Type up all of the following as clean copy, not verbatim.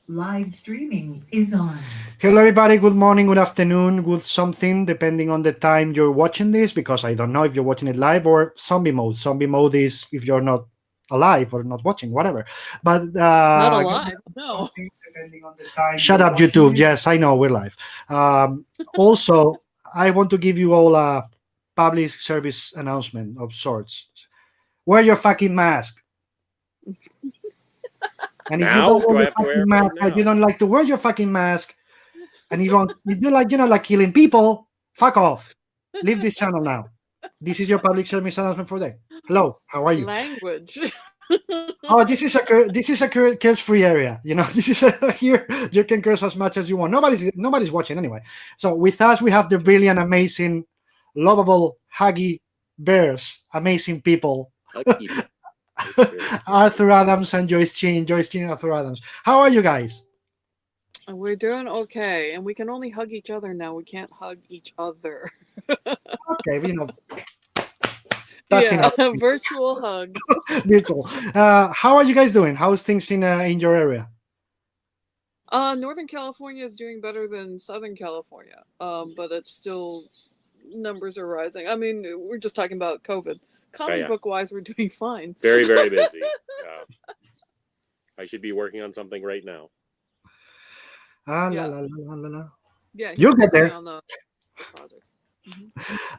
Live streaming is on. Hello, everybody. Good morning, good afternoon, good something, depending on the time you're watching this, because I don't know if you're watching it live or zombie mode. Zombie mode is if you're not alive or not watching, whatever. But Not alive. No. depending on the time. Shut up, YouTube. Yes, I know we're live. Also, I want to give you all a public service announcement of sorts. Wear your fucking mask. And if you Now? don't Do wear I your have to wear fucking it mask, right if you now? don't like to wear your fucking mask, and you do like like killing people, fuck off. Leave this channel now. This is your public service announcement for today. Hello, how are you? Language. Oh, this is a curse-free area. You know, this is here you can curse as much as you want. Nobody's watching anyway. So with us, we have the brilliant, amazing, lovable, huggy bears, amazing people. Arthur Adams and Joyce Chin. Joyce Chin and Arthur Adams. How are you guys? We're doing okay, and we can only hug each other now. We can't hug each other. Okay, you know, that's yeah, enough. virtual hugs. Virtual. How are you guys doing? How's things in your area? Northern California is doing better than Southern California, but it's still numbers are rising. I mean, we're just talking about COVID. Comic book wise, we're doing fine. Very, very busy. I should be working on something right now. La, Yeah. la, la, la, la. Yeah, You'll get there. on the project.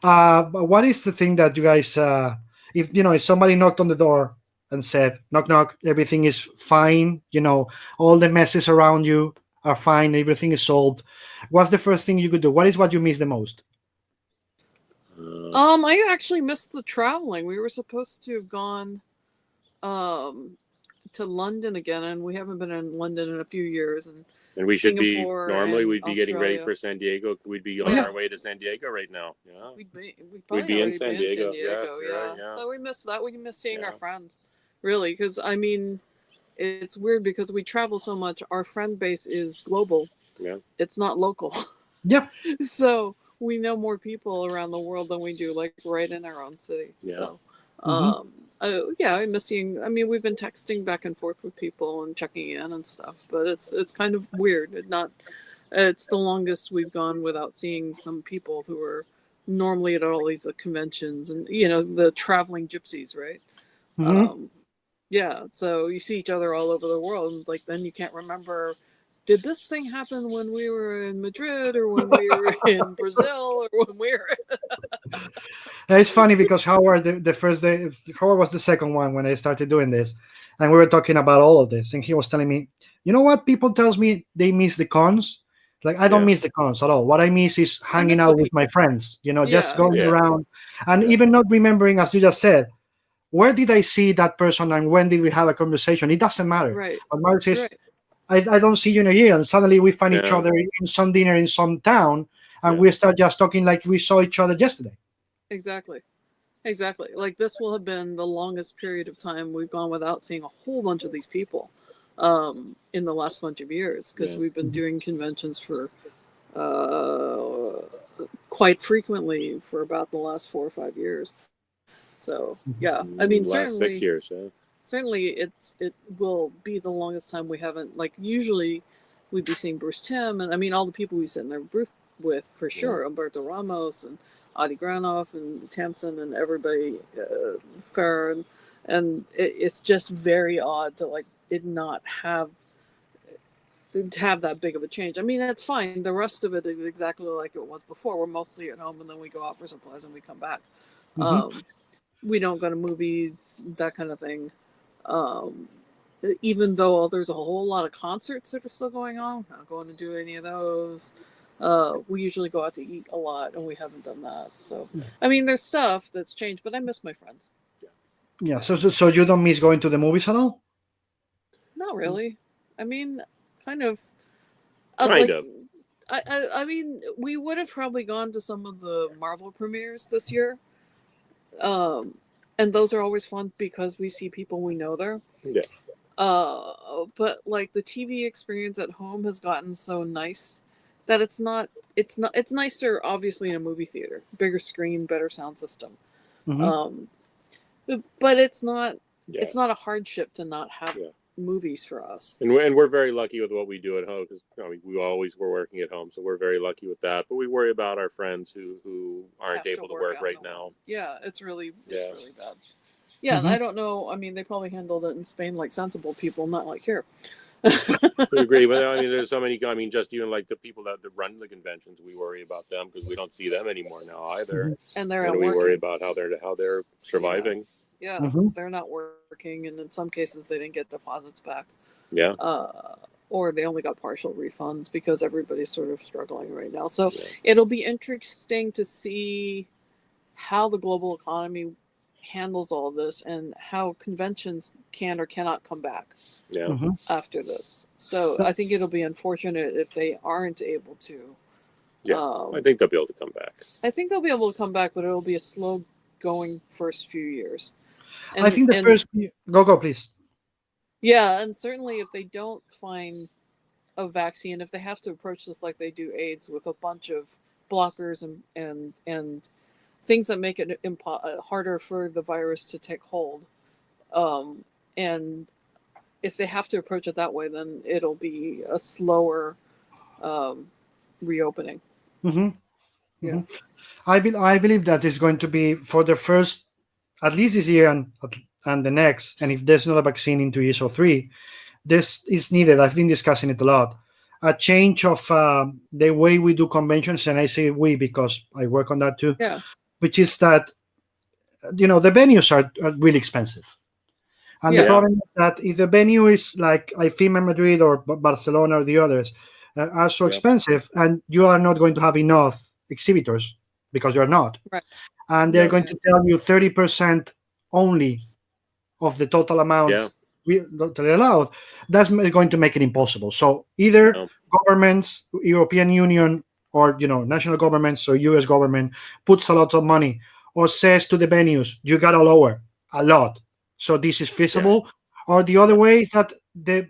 But what is the thing that you guys, if somebody knocked on the door and said, knock, knock, everything is fine, all the messes around you are fine, everything is solved, what's the first thing you could do? What is what you miss the most? I actually missed the traveling. We were supposed to have gone to London again, and we haven't been in London in a few years. And we should be Singapore normally and we'd be getting ready Australia. for San Diego. We'd be on our way to San Diego right now. Yeah. We'd be be in already San been Diego. yeah. Yeah. So we missed that. We miss seeing our Yeah. friends, really, because I mean, it's weird because we travel so much. Our friend base is global. Yeah. It's not local. Yeah. So we know more people around the world than we do, like right in our own city. Yeah. So, Mm-hmm. I miss seeing. I mean, we've been texting back and forth with people and checking in and stuff, but it's kind of weird. It's the longest we've gone without seeing some people who are normally at all these conventions and the traveling gypsies, right? Mm-hmm. Yeah. So you see each other all over the world, and it's like then you can't remember. Did this thing happen when we were in Madrid or when we were in Brazil or when we were? It's funny because Howard, the first day, Howard was the second one when I started doing this, and we were talking about all of this, and he was telling me, you know what? People tells me they miss the cons. Like I don't miss the cons at all. What I miss is hanging out with my friends. Just going around, and even not remembering, as you just said, where did I see that person and when did we have a conversation? It doesn't matter. Right. What matters is I don't see you in a year, and suddenly we find each other in some dinner in some town, and we start just talking like we saw each other yesterday. Exactly. Like this will have been the longest period of time we've gone without seeing a whole bunch of these people in the last bunch of years because we've been doing conventions for quite frequently for about the last 4 or 5 years. So yeah, I mean last 6 years. Certainly, it will be the longest time we haven't, like, usually we'd be seeing Bruce Timm, and I mean, all the people we sit in their booth with, for sure, Humberto Ramos, and Adi Granoff, and Tamsin, and everybody, Farron, and it's just very odd to, like, it not have that big of a change. I mean, that's fine. The rest of it is exactly like it was before. We're mostly at home, and then we go out for supplies, and we come back. We don't go to movies, that kind of thing. Even though there's a whole lot of concerts that are still going on, we're not going to do any of those. We usually go out to eat a lot, and we haven't done that. So, I mean, there's stuff that's changed, but I miss my friends. Yeah. So you don't miss going to the movies at all? Not really. I mean, kind of. I mean, we would have probably gone to some of the Marvel premieres this year. And those are always fun because we see people we know there. Yeah. But like the TV experience at home has gotten so nice that it's nicer obviously in a movie theater. Bigger screen, better sound system. But it's not a hardship to not have movies for us. And we're very lucky with what we do at home because we always were working at home, so we're very lucky with that. But we worry about our friends who aren't Have to able to work work out right on now. Yeah, it's really Yeah. bad. Yeah, and Mhm. I don't know. I mean, they probably handled it in Spain like sensible people, not like here. I agree, but I mean, there's so many. I mean, just even like the people that run the conventions, we worry about them because we don't see them anymore now either. And they're And out we worry working. about how they're surviving. Yeah, Mhm. because they're not working, and in some cases they didn't get deposits back, Yeah. or they only got partial refunds because everybody's sort of struggling right now. So Yeah. it'll be interesting to see how the global economy handles all this and how conventions can or cannot come back Yeah. Mhm. after this. So I think it'll be unfortunate if they aren't able to. Yeah. I think they'll be able to come back. I think they'll be able to come back, but it'll be a slow going first few years. I think the first go please. Yeah, and certainly if they don't find a vaccine, if they have to approach this like they do AIDS with a bunch of blockers and things that make it harder for the virus to take hold, and if they have to approach it that way, then it'll be a slower reopening. Mm-hmm. Yeah. Mm-hmm. I believe that is going to be for the first, at least this year and the next, and if there's not a vaccine in 2 years or 3, this is needed. I've been discussing it a lot. A change of the way we do conventions, and I say we because I work on that too. Yeah. Which is that the venues are really expensive, and the problem is that if the venue is like IFEMA Madrid or Barcelona or the others are so expensive, and you are not going to have enough exhibitors because you're not, right? And they're going to tell you 30% only of the total amount totally allowed. That's going to make it impossible. So either governments, European Union, or national governments or US government puts a lot of money or says to the venues, you gotta lower a lot so this is feasible, or the other way is that the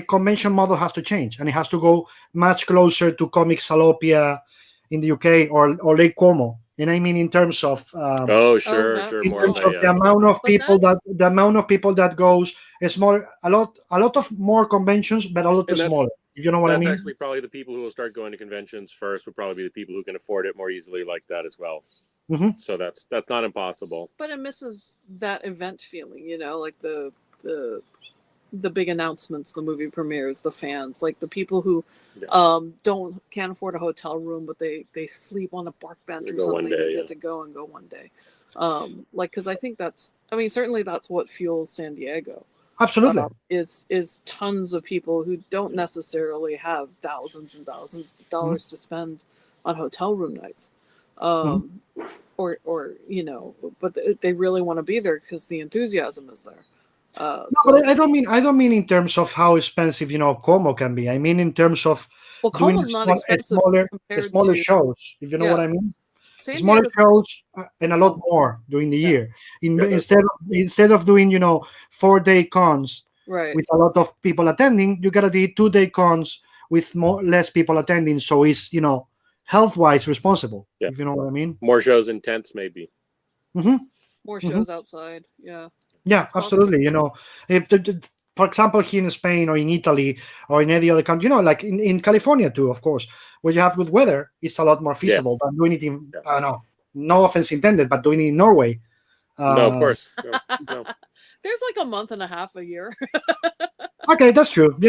convention model has to change and it has to go much closer to Comic Salopia in the UK or Lake Como. And I mean in terms of sure. In More terms of the amount of people that goes smaller, a lot of more conventions, but a lot smaller. You know what I mean? That's actually probably the people who will start going to conventions first would probably be the people who can afford it more easily like that as well. Mm-hmm. So that's not impossible. But it misses that event feeling, like the big announcements, the movie premieres, the fans, like the people who can't afford a hotel room, but they sleep on a park bench or something and get to go one day. Because I think certainly that's what fuels San Diego. Absolutely. Is tons of people who don't necessarily have thousands and thousands of dollars to spend on hotel room nights. Or but they really want to be there because the enthusiasm is there. But I don't mean in terms of how expensive Como can be. I mean in terms of doing not expensive smaller shows, if you know what I mean. Smaller shows and a lot more during the year. Instead of doing 4-day cons with a lot of people attending, you gotta do 2-day cons with less people attending. So it's health-wise responsible. If you know what I mean. More shows in tents, maybe. Mm-hmm. More shows outside. Yeah. Yeah, absolutely. For example, here in Spain or in Italy or in any other country, like in California too, of course, where you have good weather, it's a lot more feasible than doing it in, I don't know, no offense intended, but doing it in Norway. No, of course. No. There's like a month and a half a year. Okay, that's true. But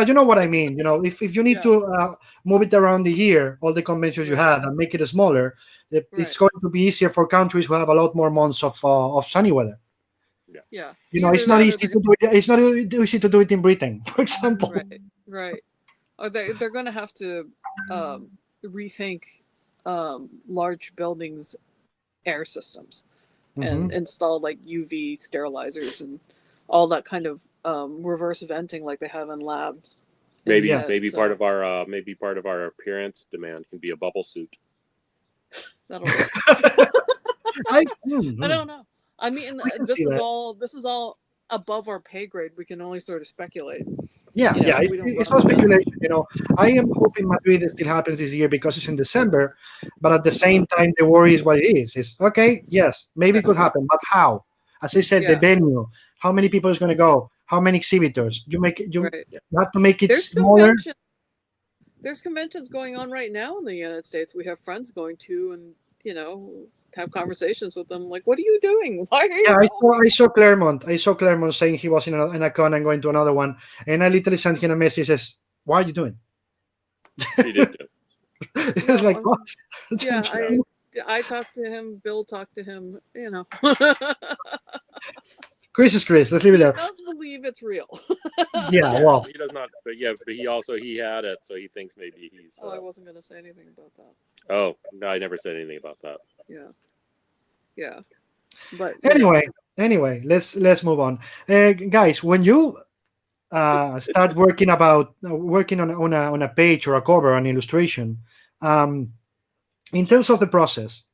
you know what I mean. If you need to move it around the year, all the conventions you have, and make it smaller, it's going to be easier for countries who have a lot more months of sunny weather. Yeah. It's not easy to do it. It's not easy to do it in Britain, for example. Right. Or they're going to have to rethink large buildings' air systems and install like UV sterilizers and all that kind of reverse venting like they have in labs. Maybe part of our appearance demand can be a bubble suit. That'll work. I don't know. I mean, this is all above our pay grade. We can only sort of speculate. It's all speculation. I am hoping Madrid still happens this year because it's in December, but at the same time, the worry is what it is. It's okay, yes, maybe it could happen, but how? As I said, the venue, how many people is going to go? how many exhibitors. You Right. have to make it There's smaller. There's conventions going on right now in the United States. We have friends going to, and have conversations with them. Like, what are you doing? Why are you? Yeah, going? I saw Claremont. I saw Claremont saying he was in a con and going to another one, and I literally sent him a message. Says, "What are you doing?" He did do. It's like, what? Yeah, I talked to him. Bill talked to him. Chris is Chris. Let's leave it He there. does believe it's real. Yeah, well, he does not. But he had it, so he thinks maybe he's. I wasn't going to say anything about that. Oh no, I never said anything about that. Yeah. But anyway, let's move on, guys. When you start working on a page or a cover, an illustration, in terms of the process,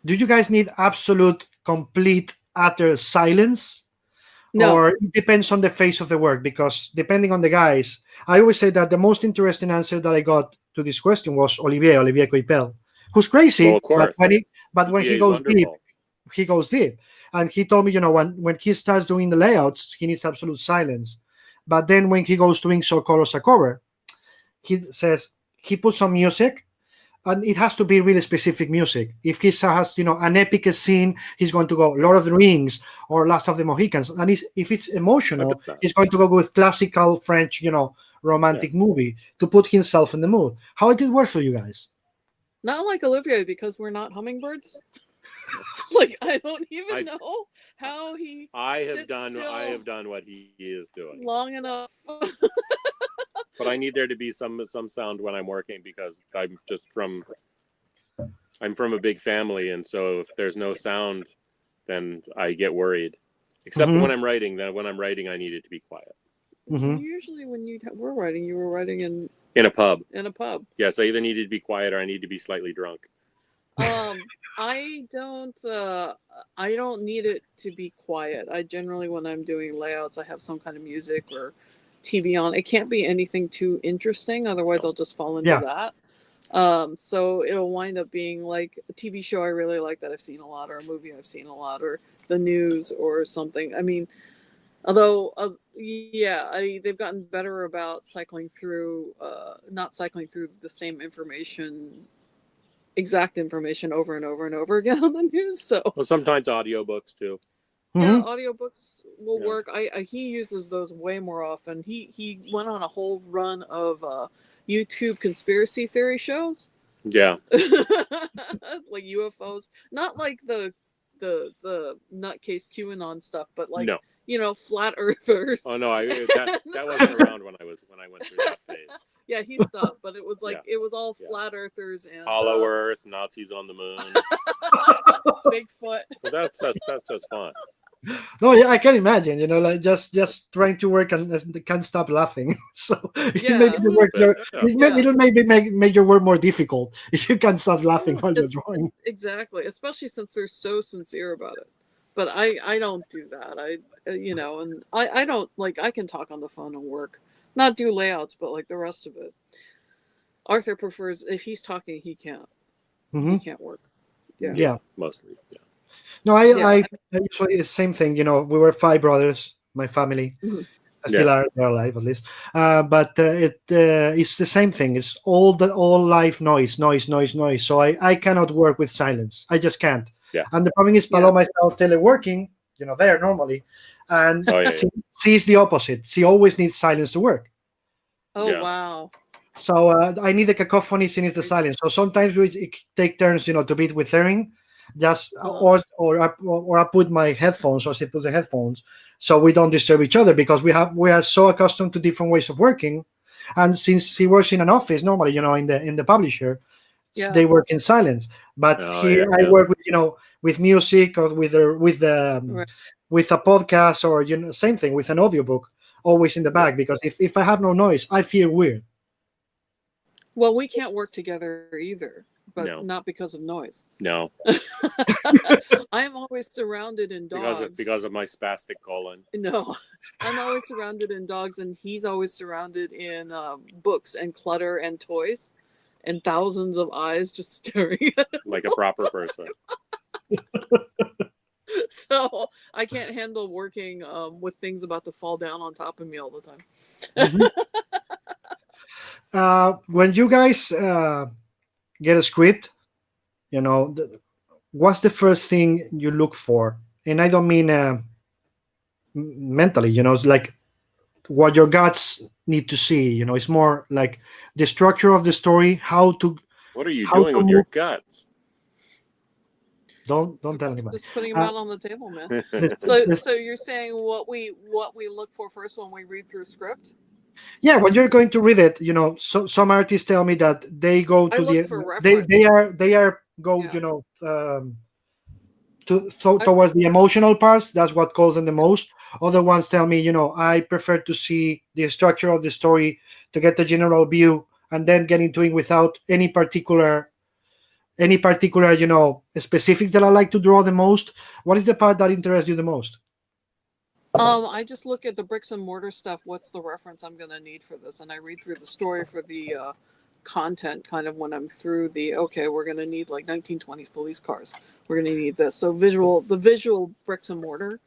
do you guys need absolute, complete, utter silence? No. Or it depends on the phase of the work? Because depending on the guys, I always say that the most interesting answer that I got to this question was Olivier Coipel, who's crazy, Well, of course. but when he goes deep, he goes deep. And he told me, when he starts doing the layouts, he needs absolute silence. But then when he goes doing so colors a cover, he says he puts some music, and it has to be really specific music. If he has, an epic scene, he's going to go Lord of the Rings or Last of the Mohicans. And if it's emotional, he's going to go with classical French, romantic movie to put himself in the mood. How did it work for you guys? Not like Olivier, because we're not hummingbirds. Like, I don't even know how he. I have done what he is doing long enough. But I need there to be some sound when I'm working, because I'm from a big family, and so if there's no sound, then I get worried. Except when I'm writing. Then when I'm writing, I need it to be quiet. Usually, when you were writing, you were writing in a pub. In a pub. Yes, I either needed to be quiet or I need to be slightly drunk. I don't need it to be quiet. I generally, when I'm doing layouts, I have some kind of music or TV on. It can't be anything too interesting, otherwise I'll just fall into that. So it'll wind up being like a TV show I really like that I've seen a lot, or a movie I've seen a lot, or the news or something. I mean, although they've gotten better about not cycling through the same exact information over and over and over again on the news. So sometimes audiobooks too. Yeah, audiobooks will work. He uses those way more often. He went on a whole run of YouTube conspiracy theory shows. Yeah. Like UFOs. Not like the nutcase QAnon stuff, but like flat earthers. Oh no, that wasn't around when I went through that phase. Yeah, he stopped, but it was like it was all flat earthers and Hollow Earth, Nazis on the moon, Bigfoot. Well, that's just fun. No, yeah, I can imagine. Like just trying to work and can't stop laughing. So it'll maybe make your work more difficult if you can't stop laughing while you're drawing. Exactly, especially since they're so sincere about it. But I don't do that. And I don't I can talk on the phone and work. Not do layouts, but like the rest of it. Arthur prefers, if he's talking, he can't. He can't work. Yeah. Mostly. Yeah. No, I usually the same thing. We were 5 brothers, my family. Still are, they're alive at least. But it's the same thing. It's all live noise. So I cannot work with silence. I just can't. Yeah. And the problem is Paloma is now teleworking, there normally. And she's the opposite. She always needs silence to work. Oh, wow. So I need the cacophony, she needs the silence. So sometimes we take turns, to be with Erin, or I put my headphones, or she puts the headphones, so we don't disturb each other, because we are so accustomed to different ways of working. And since she works in an office normally, in the publisher, they work in silence. But here I work with music, or with a podcast, or same thing with an audiobook, always in the back, because if I have no noise, I feel weird. Well, we can't work together either, but not because of noise. No. I am always surrounded in dogs. Because of my spastic colon. No, I'm always surrounded in dogs, and he's always surrounded in books and clutter and toys, and thousands of eyes just staring at him. Like a proper person. So I can't handle working with things about to fall down on top of me all the time. When you guys get a script, what's the first thing you look for? And I don't mean mentally, like what your guts need to see. It's more like the structure of the story, What are you how doing to with your guts? Don't tell anybody. Just putting them out on the table, man. The- So you're saying what we look for first when we read through a script? yeah, when you're going to read it, some artists tell me that they go I to look for reference. they are go Yeah. towards the emotional parts. That's what calls them the most. Other ones tell me, I prefer to see the structure of the story to get the general view and then get into it without any particular specifics that I like to draw the most. What is the part that interests you the most? I just look at the bricks and mortar stuff. What's the reference I'm going to need for this? And I read through the story for the content kind of when I'm through we're going to need like 1920s police cars. We're going to need this. So the visual bricks and mortar.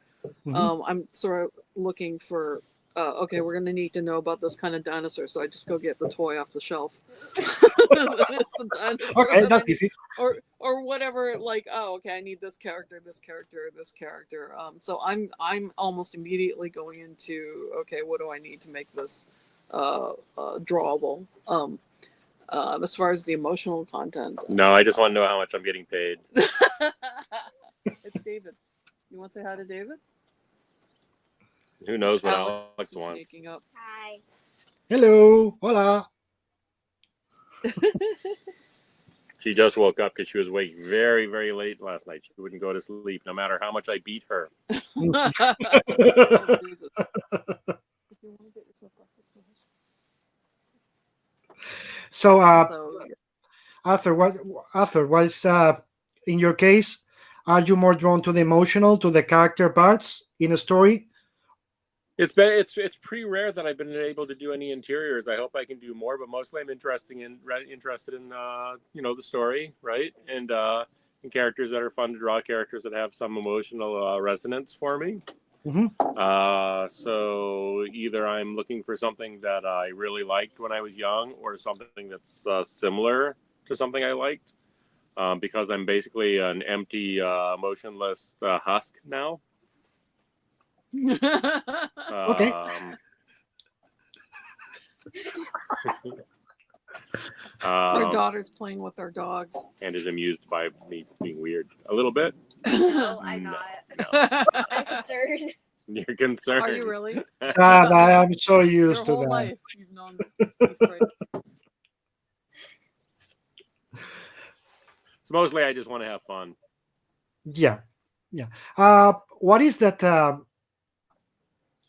I'm sort of looking for, we're going to need to know about this kind of dinosaur. So I just go get the toy off the shelf. It's the dinosaur. Okay, that's easy. Or whatever, like, I need this character. So I'm almost immediately going into, what do I need to make this drawable? As far as the emotional content. No, I just want to know how much I'm getting paid. It's David. You want to say hi to David? Who knows what Alex Alex wants? sneaking up. Hi. Hello, hola. She just woke up because she was awake very, very late last night. She wouldn't go to sleep no matter how much I beat her. So, So, Arthur, what is in your case? Are you more drawn to the emotional, to the character parts in a story? It's pretty rare that I've been able to do any interiors. I hope I can do more, but mostly I'm interested in the story, right? And characters that are fun to draw, characters that have some emotional resonance for me. So either I'm looking for something that I really liked when I was young, or something that's similar to something I liked, because I'm basically an empty, emotionless husk now. Okay. our daughter's playing with our dogs. And is amused by me being weird a little bit. No, I'm No. not. I'm concerned. You're concerned. Are you really? God, I am so Your used to whole that. life you've known he's great. So mostly I just want to have fun. Yeah. What is that?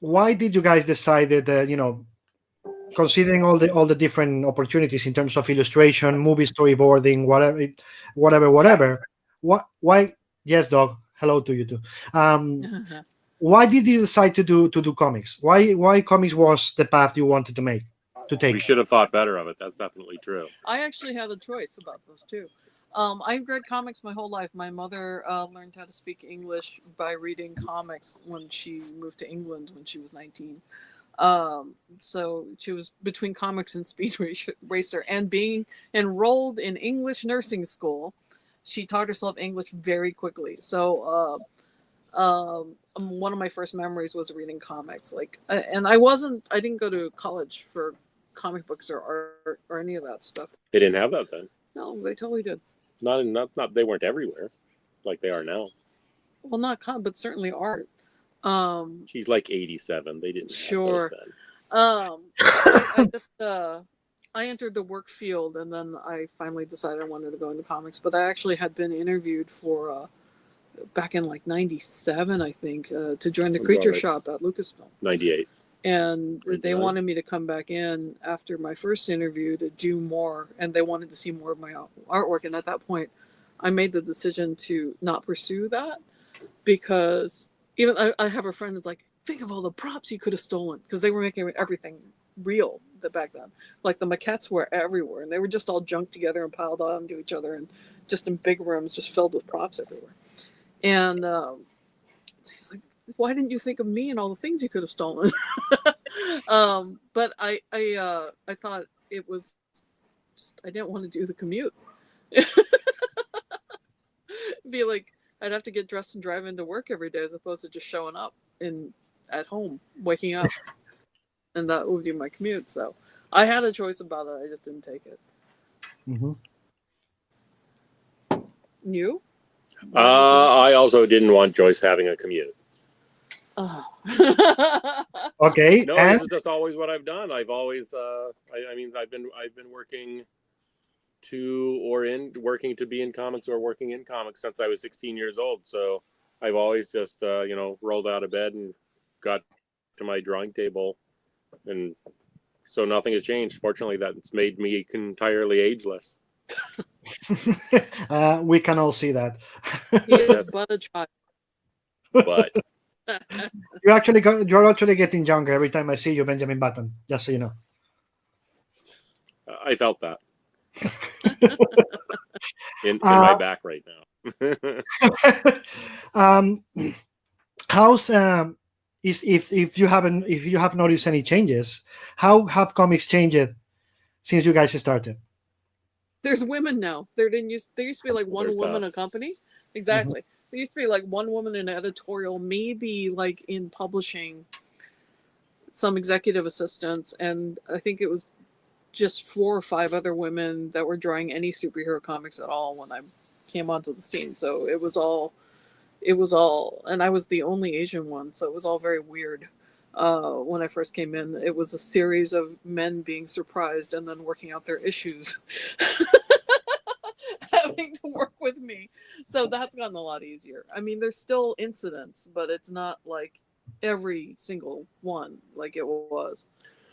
Why did you guys decide that? Considering all the different opportunities in terms of illustration, movie storyboarding, whatever. Why? Yes, dog. Hello to you too. Why did you decide to do comics? Why comics was the path you wanted to take? We should have thought better of it. That's definitely true. I actually had a choice about this too. I've read comics my whole life. My mother learned how to speak English by reading comics when she moved to England when she was 19. So she was between comics and Speed Racer, and being enrolled in English nursing school, she taught herself English very quickly. So one of my first memories was reading comics. And I didn't go to college for comic books or art or any of that stuff. They didn't have that then. No, they totally did. Not they weren't everywhere like they are now. Well, not but certainly art. She's like 87. They didn't Sure. have those then. I entered the work field, and then I finally decided I wanted to go into comics. But I actually had been interviewed for back in like 97, I think, to join the Creature Shop at Lucasfilm. 98. And they 99. wanted me to come back in after my first interview to do more, and they wanted to see more of my artwork. And at that point, I made the decision to not pursue that, because even I have a friend who's like, think of all the props you could have stolen, because they were making everything real back then. Like the maquettes were everywhere, and they were just all junked together and piled onto each other, and just in big rooms just filled with props everywhere. And So he was like, why didn't you think of me and all the things you could have stolen? But I thought it was just, I didn't want to do the commute. Be like, I'd have to get dressed and drive into work every day as opposed to just showing up at home, waking up. And that would be my commute. So I had a choice about it. I just didn't take it. Mm-hmm. You? I also didn't want Joyce having a commute. Oh. Okay. No, and this is just always what I've done. I've always, I mean, I've been working working to be in comics or working in comics since I was 16 years old. So I've always just, rolled out of bed and got to my drawing table, and so nothing has changed. Fortunately, that's made me entirely ageless. we can all see that. He is Yes. but a child. But You're actually getting younger every time I see you, Benjamin Button. Just so you know. I felt that in my back right now. How's if you have noticed any changes, how have comics changed since you guys started? There's women now. There used to be like one There's woman that. a company. Exactly. There used to be like one woman in editorial, maybe like in publishing, some executive assistants, and I think it was just 4 or 5 other women that were drawing any superhero comics at all when I came onto the scene. So it was all, and I was the only Asian one, so it was all very weird. When I first came in, it was a series of men being surprised and then working out their issues, having to work with me. So that's gotten a lot easier. I mean, there's still incidents, but it's not like every single one like it was.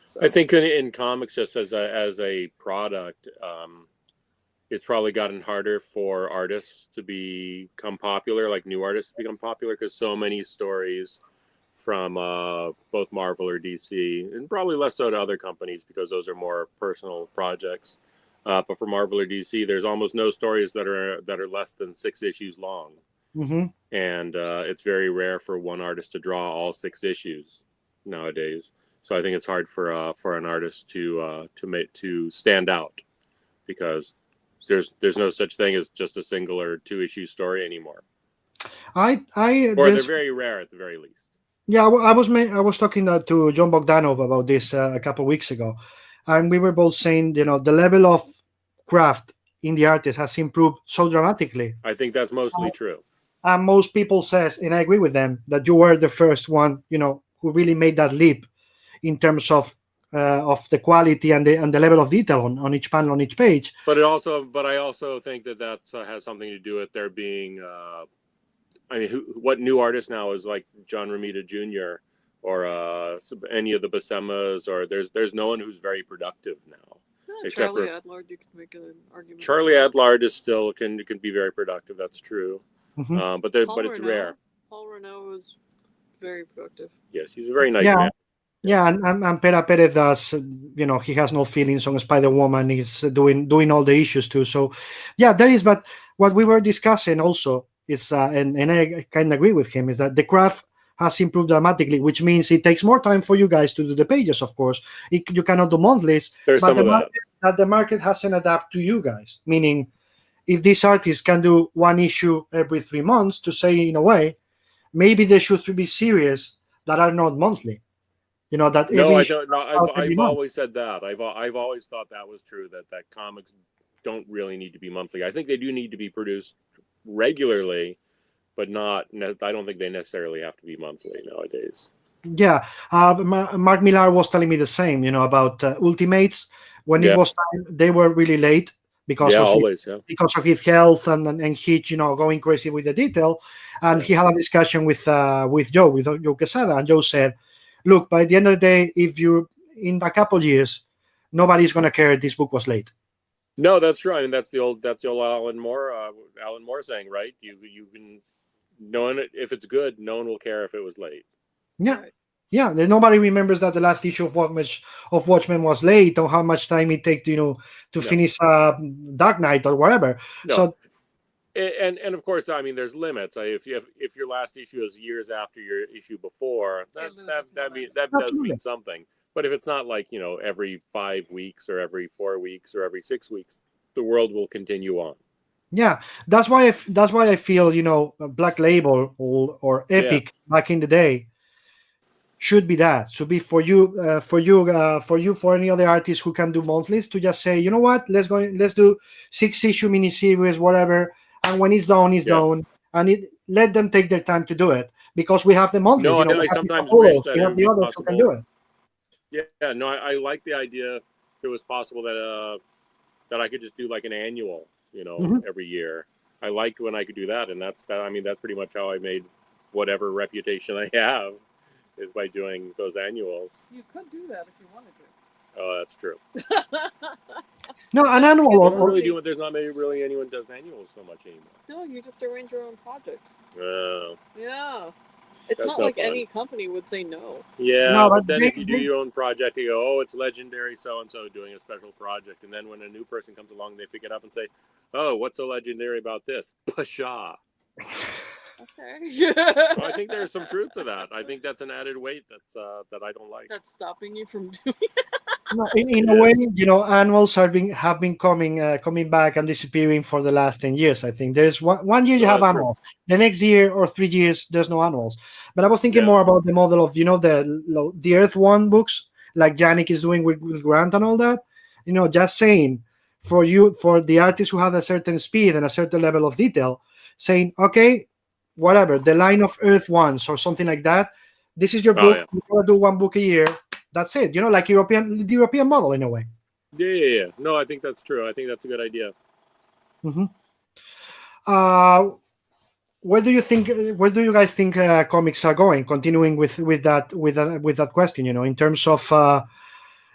So. I think in comics, just as a product, it's probably gotten harder for artists to become popular, like new artists to become popular, because so many stories from both Marvel or DC, and probably less so to other companies because those are more personal projects. But for Marvel or DC, there's almost no stories that are less than 6 issues long, Mm-hmm. and it's very rare for one artist to draw all 6 issues nowadays. So I think it's hard for an artist to stand out, because there's no such thing as just a single or 2 issue story anymore. Or they're very rare at the very least. Yeah, I was talking to John Bogdanov about this a couple of weeks ago, and we were both saying, the level of craft in the artist has improved so dramatically. I think that's mostly true. And most people says, and I agree with them, that you were the first one, who really made that leap in terms of the quality and the level of detail on each panel, on each page. But I also think that has something to do with there being. What new artist now is like John Romita Jr. or any of the Buscema's, or there's no one who's very productive now. Except Charlie for Adlard, you could make an argument. Charlie Adlard is still can be very productive. That's true. Mm-hmm. But it's rare. Paul Renault is very productive. Yes, he's a very nice man. Yeah, and Pera Perez does, he has no feelings on Spider-Woman. He's doing all the issues too. So, yeah, there is. But what we were discussing also is, and I kind of agree with him, is that the craft has improved dramatically, which means it takes more time for you guys to do the pages, of course. You cannot do monthlies. There's but some of that. The market hasn't adapted to you guys. Meaning, if these artists can do 1 issue every 3 months, to say in a way, maybe they should be series that are not monthly. That No, I don't. No, I've always said that. I've always thought that was true. That comics don't really need to be monthly. I think they do need to be produced regularly, but not. I don't think they necessarily have to be monthly nowadays. Yeah, Mark Millar was telling me the same. About Ultimates. When it was time, they were really late because of his health and he going crazy with the detail. And he had a discussion with Joe Quesada, and Joe said, look, by the end of the day, if you in a couple of years, nobody's going to care this book was late. No, that's true. I mean, that's the old Alan Moore saying, right? You can, if it's good, no one will care if it was late. Yeah, yeah. Nobody remembers that the last issue of Watchmen was late, or how much time it takes, to finish Dark Knight or whatever. No. So, And of course, I mean, there's limits. If your last issue is years after your issue before, that does mean something. But if it's not like, you know, every 5 weeks or every 4 weeks or every 6 weeks, the world will continue on. Yeah, that's why I feel, you know, Black Label or Epic back in the day should be that. Should be for any other artists who can do monthlies to just say, you know what, let's do 6-issue miniseries, whatever, and when it's done, it's done, and let them take their time to do it, because we have the monthlies. No, you know, I sometimes wish that we have the others who can do it. Yeah, no, I like the idea. If it was possible that I could just do like an annual, you know, every year. I liked when I could do that, and that's pretty much how I made whatever reputation I have, is by doing those annuals. You could do that if you wanted to. Oh, that's true. No, an annual. There's not really anyone does annuals so much anymore. No, you just arrange your own project. Oh. Yeah. It's That's not no like fun. any company would say no. Yeah, No, but then if you do your own project, you go, oh, it's legendary so-and-so doing a special project. And then when a new person comes along, they pick it up and say, oh, what's so legendary about this? Pshaw. Okay. So I think there's some truth to that. I think that's an added weight that I don't like. That's stopping you from doing No, in a way, you know, annuals have been coming back and disappearing for the last 10 years. I think there's one year you have annuals, the next year or 3 years there's no annuals. But I was thinking more about the model of, you know, the Earth One books, like Yannick is doing with Grant and all that. You know, just saying for the artists who have a certain speed and a certain level of detail, saying, okay, whatever, the line of Earth Ones or something like that. This is your book. You gotta do one book a year. That's it. You know, like the European model in a way. Yeah. No, I think that's true. I think that's a good idea. Where do you guys think comics are going? Continuing with that question, you know, in terms of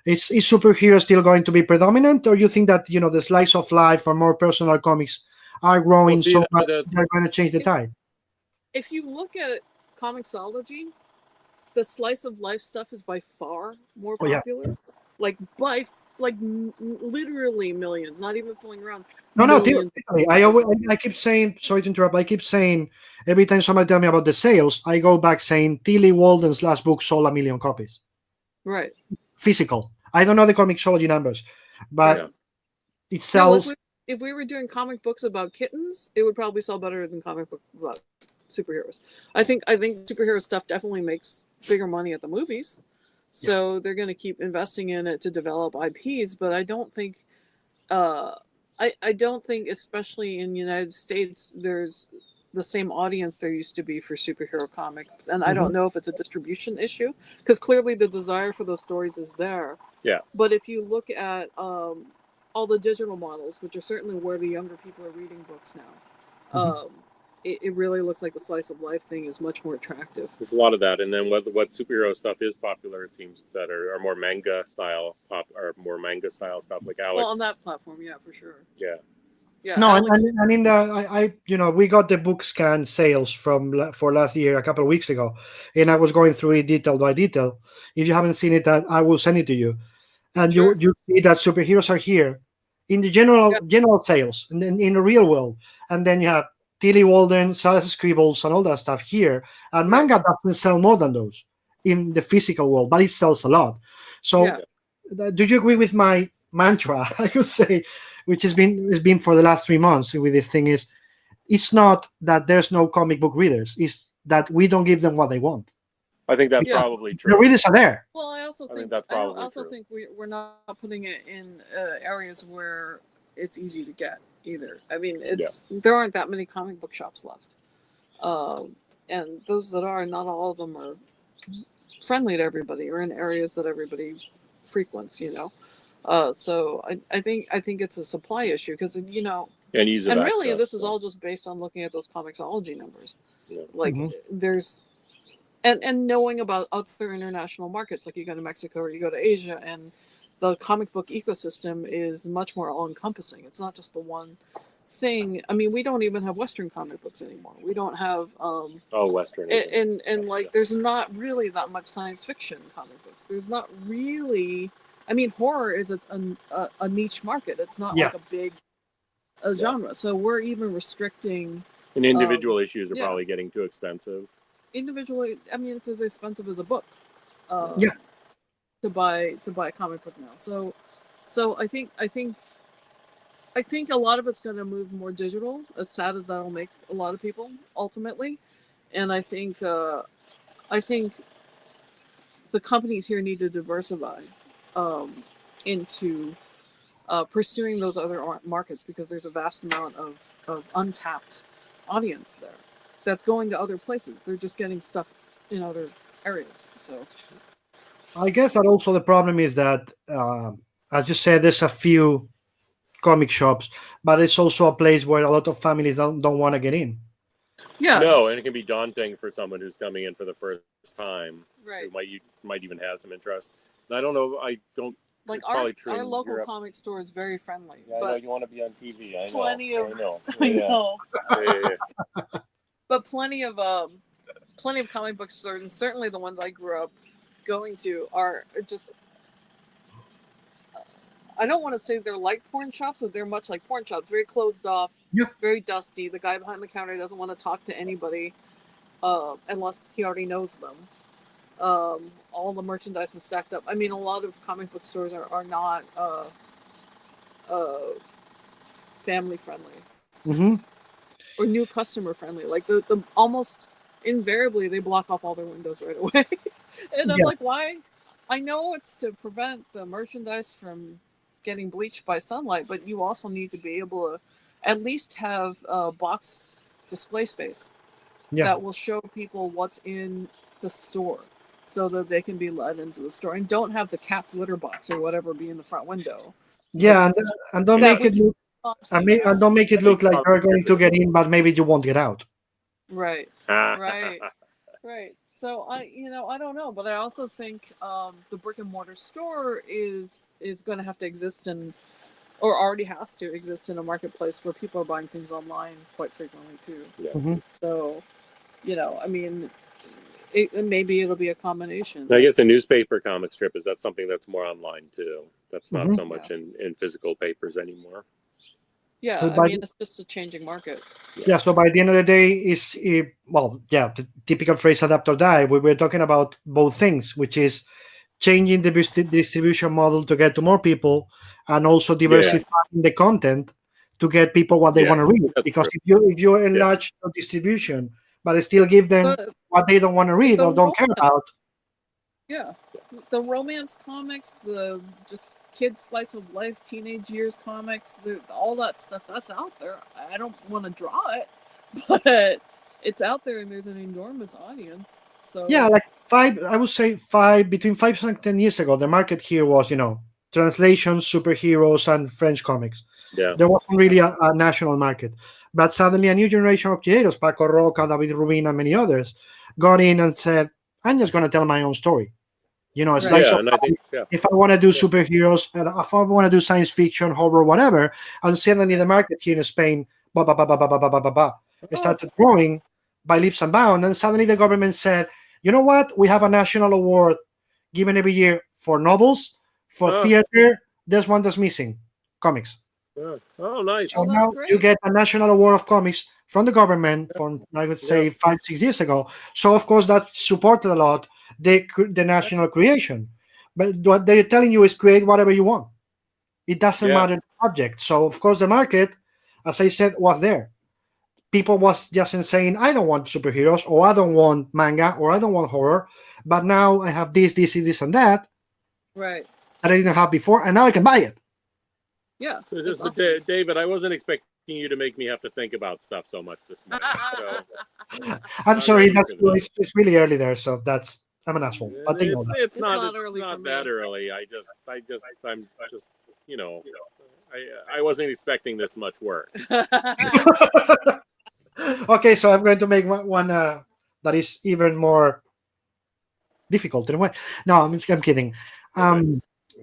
is superhero still going to be predominant, or you think that, you know, the slice of life or more personal comics are growing so much they're going to change the tide? If you look at Comixology, the slice of life stuff is by far more popular. Literally millions, not even fooling around. No, theoretically. I keep saying, sorry to interrupt, I keep saying every time somebody tell me about the sales, I go back saying Tilly Walden's last book sold 1 million copies. Right. Physical. I don't know the Comixology numbers, but it sells. No, if we were doing comic books about kittens, it would probably sell better than comic book about superheroes. I think superhero stuff definitely makes bigger money at the movies, so they're going to keep investing in it to develop IPs. But I don't think, I don't think, especially in the United States, there's the same audience there used to be for superhero comics, and I don't know if it's a distribution issue, because clearly the desire for those stories is there. Yeah. But if you look at all the digital models, which are certainly where the younger people are reading books now, it really looks like the slice of life thing is much more attractive. There's a lot of that, and then what superhero stuff is popular, it seems, that are more manga style stuff like Alex. Well, on that platform, yeah, for sure. Yeah. Yeah. No, Alex, and in the you know, we got the book scan sales for last year a couple of weeks ago, and I was going through it detail by detail. If you haven't seen it, I will send it to you, and you see that superheroes are here in the general sales and in the real world, and then you have Tilly Walden, Silas Scribbles, and all that stuff here. And manga doesn't sell more than those in the physical world, but it sells a lot. So, do you agree with my mantra? I could say, which has been for the last 3 months with this thing, is it's not that there's no comic book readers; it's that we don't give them what they want. I think that's probably true. The readers are there. Well, I also think we're not putting it in areas where it's easy to get either. I mean, there aren't that many comic book shops left, and those that are, not all of them are friendly to everybody or in areas that everybody frequents. You know, so I think it's a supply issue, because, you know, and really this is all just based on looking at those Comixology numbers. Yeah. Like there's and knowing about other international markets, like you go to Mexico or you go to Asia, and the comic book ecosystem is much more all-encompassing. It's not just the one thing. I mean, we don't even have Western comic books anymore. We don't have Western. And like, there's not really that much science fiction comic books. There's not really. I mean, horror is a niche market. It's not like a big a genre. So we're even restricting And individual issues are yeah. probably getting too expensive. individually. I mean, it's as expensive as a book. Yeah. To buy a comic book now. So I think a lot of it's going to move more digital. As sad as that'll make a lot of people ultimately, and I think the companies here need to diversify into pursuing those other markets, because there's a vast amount of untapped audience there that's going to other places. They're just getting stuff in other areas. So I guess that also the problem is that, as you said, there's a few comic shops, but it's also a place where a lot of families don't want to get in. yeah, No, and it can be daunting for someone who's coming in for the first time. right. Who might even have some interest. And I don't know. I don't. Like it's probably true our in local Europe. comic store is very friendly. Yeah, I know but you want to be on TV. I know. plenty of- I know. I Yeah. know. Yeah. But plenty of comic book stores, and certainly the ones I grew up going to, are just. I don't want to say they're like porn shops, but they're much like porn shops. Very closed off, Yeah. very dusty. The guy behind the counter doesn't want to talk to anybody unless he already knows them. All the merchandise is stacked up. I mean, a lot of comic book stores are not family friendly Mm-hmm. or new customer friendly. Like the almost invariably they block off all their windows right away. And I'm Yeah. like, why? I know it's to prevent the merchandise from getting bleached by sunlight, but you also need to be able to at least have a box display space that will show people what's in the store, so that they can be led into the store, and don't have the cat's litter box or whatever be in the front window. Yeah, and don't That make it was look. And don't make it look like you're going to get in, but maybe you won't get out. Right. Right. Right. So I don't know, but I also think the brick and mortar store is going to have to exist or already has to exist in a marketplace where people are buying things online quite frequently too. Yeah. Mm-hmm. So, I mean, maybe it'll be a combination. I guess a newspaper comic strip is something that's more online too. That's not Mhm. so much in physical papers anymore. Yeah, So I by mean, it's just a changing market. Yeah, so by the end of the day, the typical phrase adapt or die. We were talking about both things, which is changing the distribution model to get to more people, and also diversifying the content to get people what they Yeah, want to read. that's Because true. if you enlarge the distribution, but still give them But what they don't want to read the or don't care about, yeah, the romance comics, the just kids slice of life, teenage years comics, all that stuff that's out there. I don't want to draw it, but it's out there, and there's an enormous audience. So yeah, like between 5 and 10 years ago, the market here was, translations, superheroes, and French comics. Yeah. There wasn't really a national market. But suddenly a new generation of creators, Paco Roca, David Rubin, and many others, got in and said, I'm just going to tell my own story. It's Right. like, Yeah, and I think if I want to do superheroes, and if I want to do science fiction, horror, whatever, and suddenly the market here in Spain, it started growing by leaps and bounds. And suddenly the government said, you know what? We have a national award given every year for novels, for theater. There's one that's missing, comics. Oh, nice. So that's now great. you get a national award of comics from the government from, I would say, 5-6 years ago. So of course that supported a lot the national creation. But what they're telling you is create whatever you want. It doesn't matter the subject. So of course the market, as I said, was there. People was just saying, I don't want superheroes, or I don't want manga, or I don't want horror. But now I have this, and that right. that I didn't have before, and now I can buy it. Yeah. So, it's so awesome. David, I wasn't expecting you to make me have to think about stuff so much this morning. So I'm Not sorry, ready for that. it's really early there, so I'm an asshole. I think all that. it's not not early for not me. that early. I'm just I wasn't expecting this much work. Okay, so I'm going to make one that is even more difficult in a way. No, I'm kidding.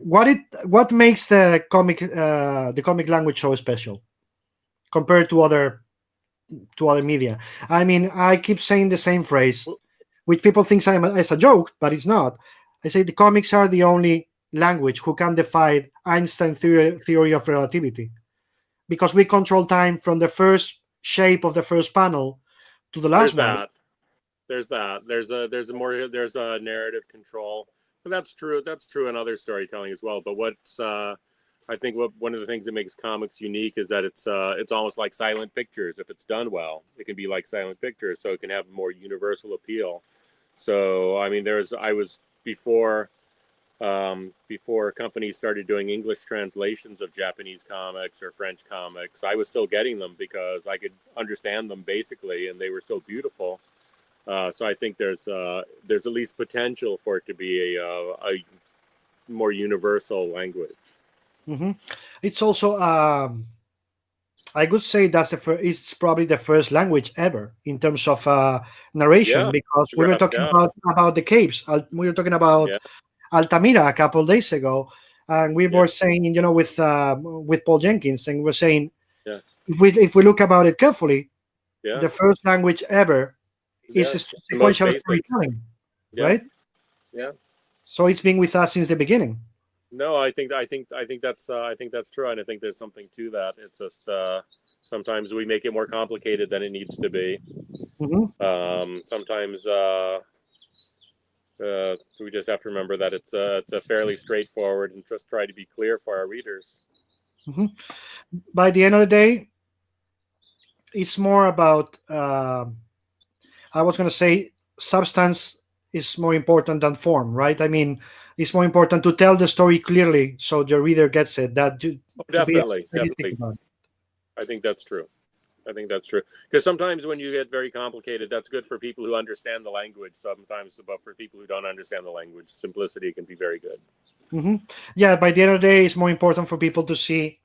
What makes the comic language so special compared to other media? I mean, I keep saying the same phrase, which people think as a joke, but it's not. I say the comics are the only language who can defy Einstein's theory of relativity. because we control time from the first shape of the first panel to the last one. There's a narrative control, but that's true in other storytelling as well. But I think one of the things that makes comics unique is that it's almost like silent pictures. If it's done well, it can be like silent pictures, so it can have more universal appeal. So I mean, before companies started doing English translations of Japanese comics or French comics, I was still getting them because I could understand them basically, and they were still beautiful. So I think there's at least potential for it to be a more universal language. Mm-hmm. It's also, I would say it's probably the first language ever in terms of narration, because we were talking about the caves. We were talking about Altamira a couple of days ago, and we were saying, with Paul Jenkins, and we were saying, if we look about it carefully, the first language ever is sequential storytelling, right? Yeah. So it's been with us since the beginning. No, I think that's true, and I think there's something to that. It's just sometimes we make it more complicated than it needs to be. Mm-hmm. Sometimes we just have to remember that it's a fairly straightforward, and just try to be clear for our readers. Mm-hmm. By the end of the day, it's more about I was going to say substance is more important than form, right? I mean, it's more important to tell the story clearly so the reader gets it. Definitely. I think that's true. Because sometimes when you get very complicated, that's good for people who understand the language. Sometimes, but for people who don't understand the language, simplicity can be very good. Mm-hmm. Yeah, by the end of the day, it's more important for people to see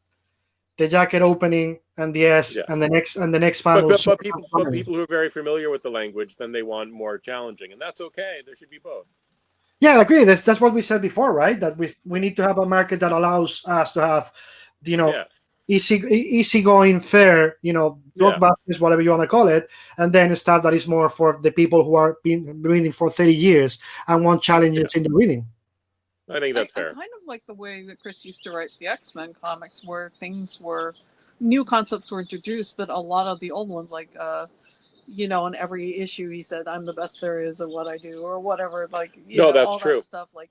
the jacket opening and the S and the next panel. But people who are very familiar with the language, then they want more challenging, and that's okay. There should be both. Yeah, I agree. That's what we said before, right? That we need to have a market that allows us to have, easygoing, fair, blockbusters, whatever you want to call it, and then stuff that is more for the people who are been reading for 30 years and want challenges in the reading. I think that's fair. I kind of like the way that Chris used to write the X-Men comics, where new concepts were introduced, but a lot of the old ones, like, in every issue he said, "I'm the best there is at what I do," or whatever. Like, that's all true. That stuff, like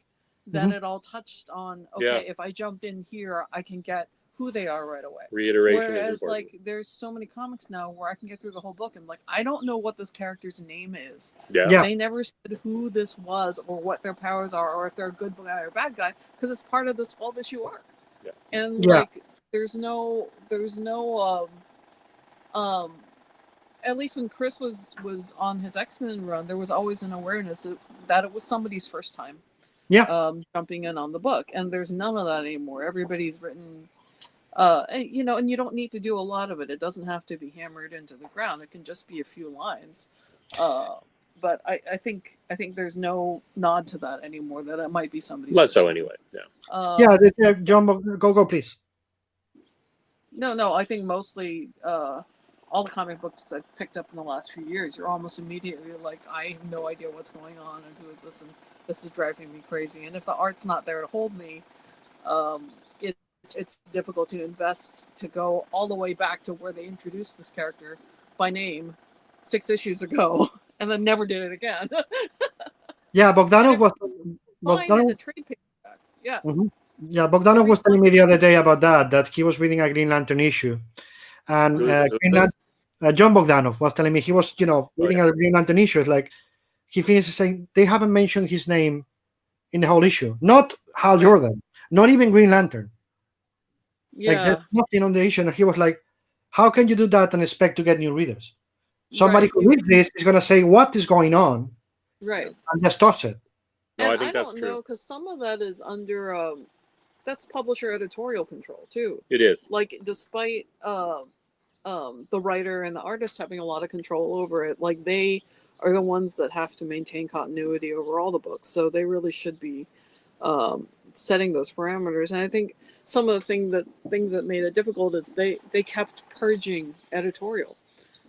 that. It all touched on. Okay, if I jumped in here, I can get who they are right away. Reiteration Whereas, is important. like, there's so many comics now where I can get through the whole book and, like, I don't know what this character's name is. Yeah. They never said who this was or what their powers are or if they're a good guy or bad guy, because it's part of this 12-issue arc. Yeah. And like, there's no at least when Chris was on his X-Men run, there was always an awareness that it was somebody's first time. Jumping in on the book, and there's none of that anymore. Everybody's written. And you don't need to do a lot of it. It doesn't have to be hammered into the ground. It can just be a few lines. But I think there's no nod to that anymore. That it might be somebody's. Less so anyway. John, go please. No. I think mostly all the comic books I've picked up in the last few years, you're almost immediately like, I have no idea what's going on and who is this, and this is driving me crazy. And if the art's not there to hold me, it's difficult to invest to go all the way back to where they introduced this character by name 6 issues ago and then never did it again. Bogdanov was a trade paperback. Bogdanov was telling me the other day about that he was reading a Green Lantern issue, and John Bogdanov was telling me he was reading a Green Lantern issue. It's like he finishes saying they haven't mentioned his name in the whole issue, not Hal Jordan, not even Green Lantern. Like, there's nothing on the issue, and he was like, how can you do that and expect to get new readers? Somebody who reads this is going to say, what is going on? Right. And just toss it. No, and I think that's don't true. know, because some of that is under that's publisher editorial control too. It is. Like, despite the writer and the artist having a lot of control over it, like, they are the ones that have to maintain continuity over all the books. So they really should be setting those parameters. And I think some of the things that made it difficult is they kept purging editorial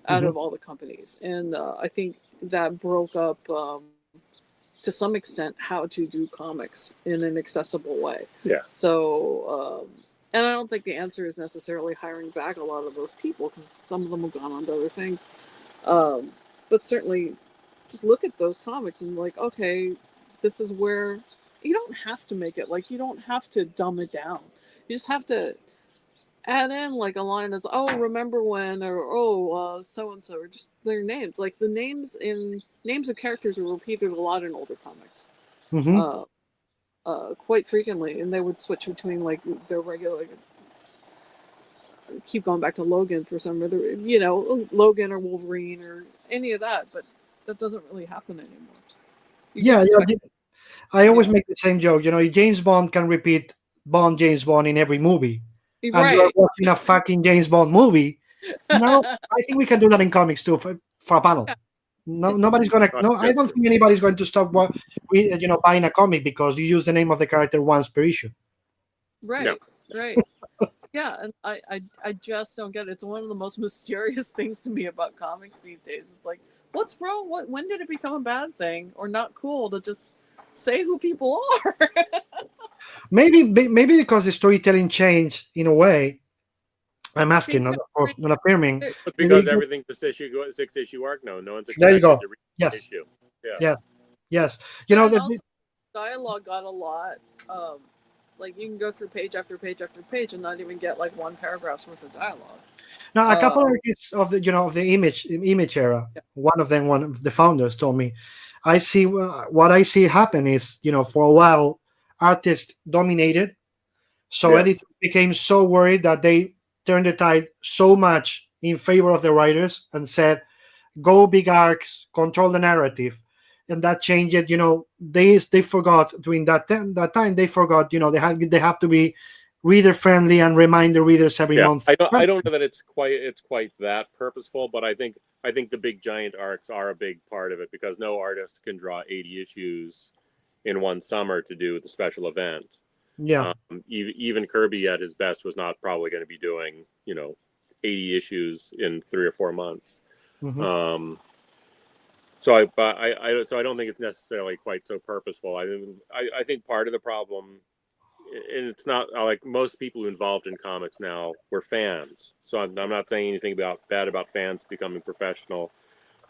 out of all the companies, and I think that broke up to some extent how to do comics in an accessible way. Yeah. So And I don't think the answer is necessarily hiring back a lot of those people, because some of them have gone on to other things. But certainly, just look at those comics and like, okay, this is where you don't have to make it like you don't have to dumb it down. You just have to add in like a line that's, oh, remember when, or oh, so and so, or just their names. Like the names of characters are repeated a lot in older comics. Mhm. Quite frequently, and they would switch between like their regular, like, keep going back to Logan for some reason, Logan or Wolverine or any of that, but that doesn't really happen anymore. You Yeah, just yeah. I always make the same joke. James Bond can repeat James Bond in every movie, and you are right. watching a fucking James Bond movie. No, I think we can do that in comics too for a panel. No, nobody's gonna. No, I don't think anybody's going to stop buying a comic because you use the name of the character once per issue. Right, Yeah. right. Yeah, and I just don't get it. It's one of the most mysterious things to me about comics these days. It's like, what's wrong? When did it become a bad thing or not cool to just say who people are? Maybe because the storytelling changed in a way. I'm asking, not, of course, not affirming. But because everything's a 6-issue arc now, no one's There you expected go. to read Yes. the issue. Yeah. Yes. Yes. And also, dialogue got a lot. Like you can go through page after page after page and not even get like one paragraph's worth of dialogue. Now, a couple of the image era. Yeah. One of the founders told me, I see what I see happen is for a while artists dominated, so editors became so worried that they turned the tide so much in favor of the writers and said, "Go big arcs, control the narrative," and that changed it. They forgot during that time. They forgot. They have to be reader friendly and remind the readers every month. I don't know that it's quite that purposeful, but I think the big giant arcs are a big part of it because no artist can draw 80 issues in one summer to do the special event. Yeah. Even Kirby at his best was not probably going to be doing 80 issues in 3 or 4 months. Mm-hmm. So I don't think it's necessarily quite so purposeful. I think part of the problem, and it's not like most people involved in comics now were fans. So I'm not saying anything bad about fans becoming professional,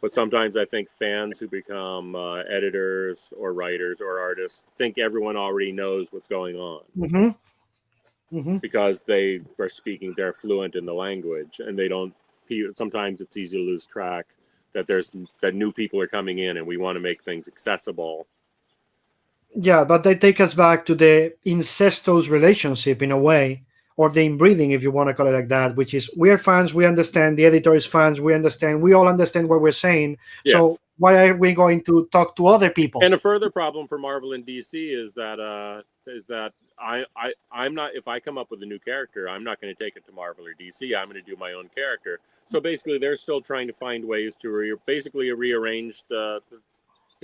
but sometimes I think fans who become editors or writers or artists think everyone already knows what's going on. Mm-hmm. Mm-hmm. Because they are speaking, they're fluent in the language, and they don't. Sometimes it's easy to lose track that new people are coming in, and we want to make things accessible. Yeah, but they take us back to the incestuous relationship in a way, or the inbreeding, if you want to call it like that, which is we're fans, we understand, the editor is fans, we understand, we all understand what we're saying. Yeah. So why are we going to talk to other people? And a further problem for Marvel and DC is that I'm not, if I come up with a new character, I'm not going to take it to Marvel or DC. I'm going to do my own character. So basically, they're still trying to find ways to rearrange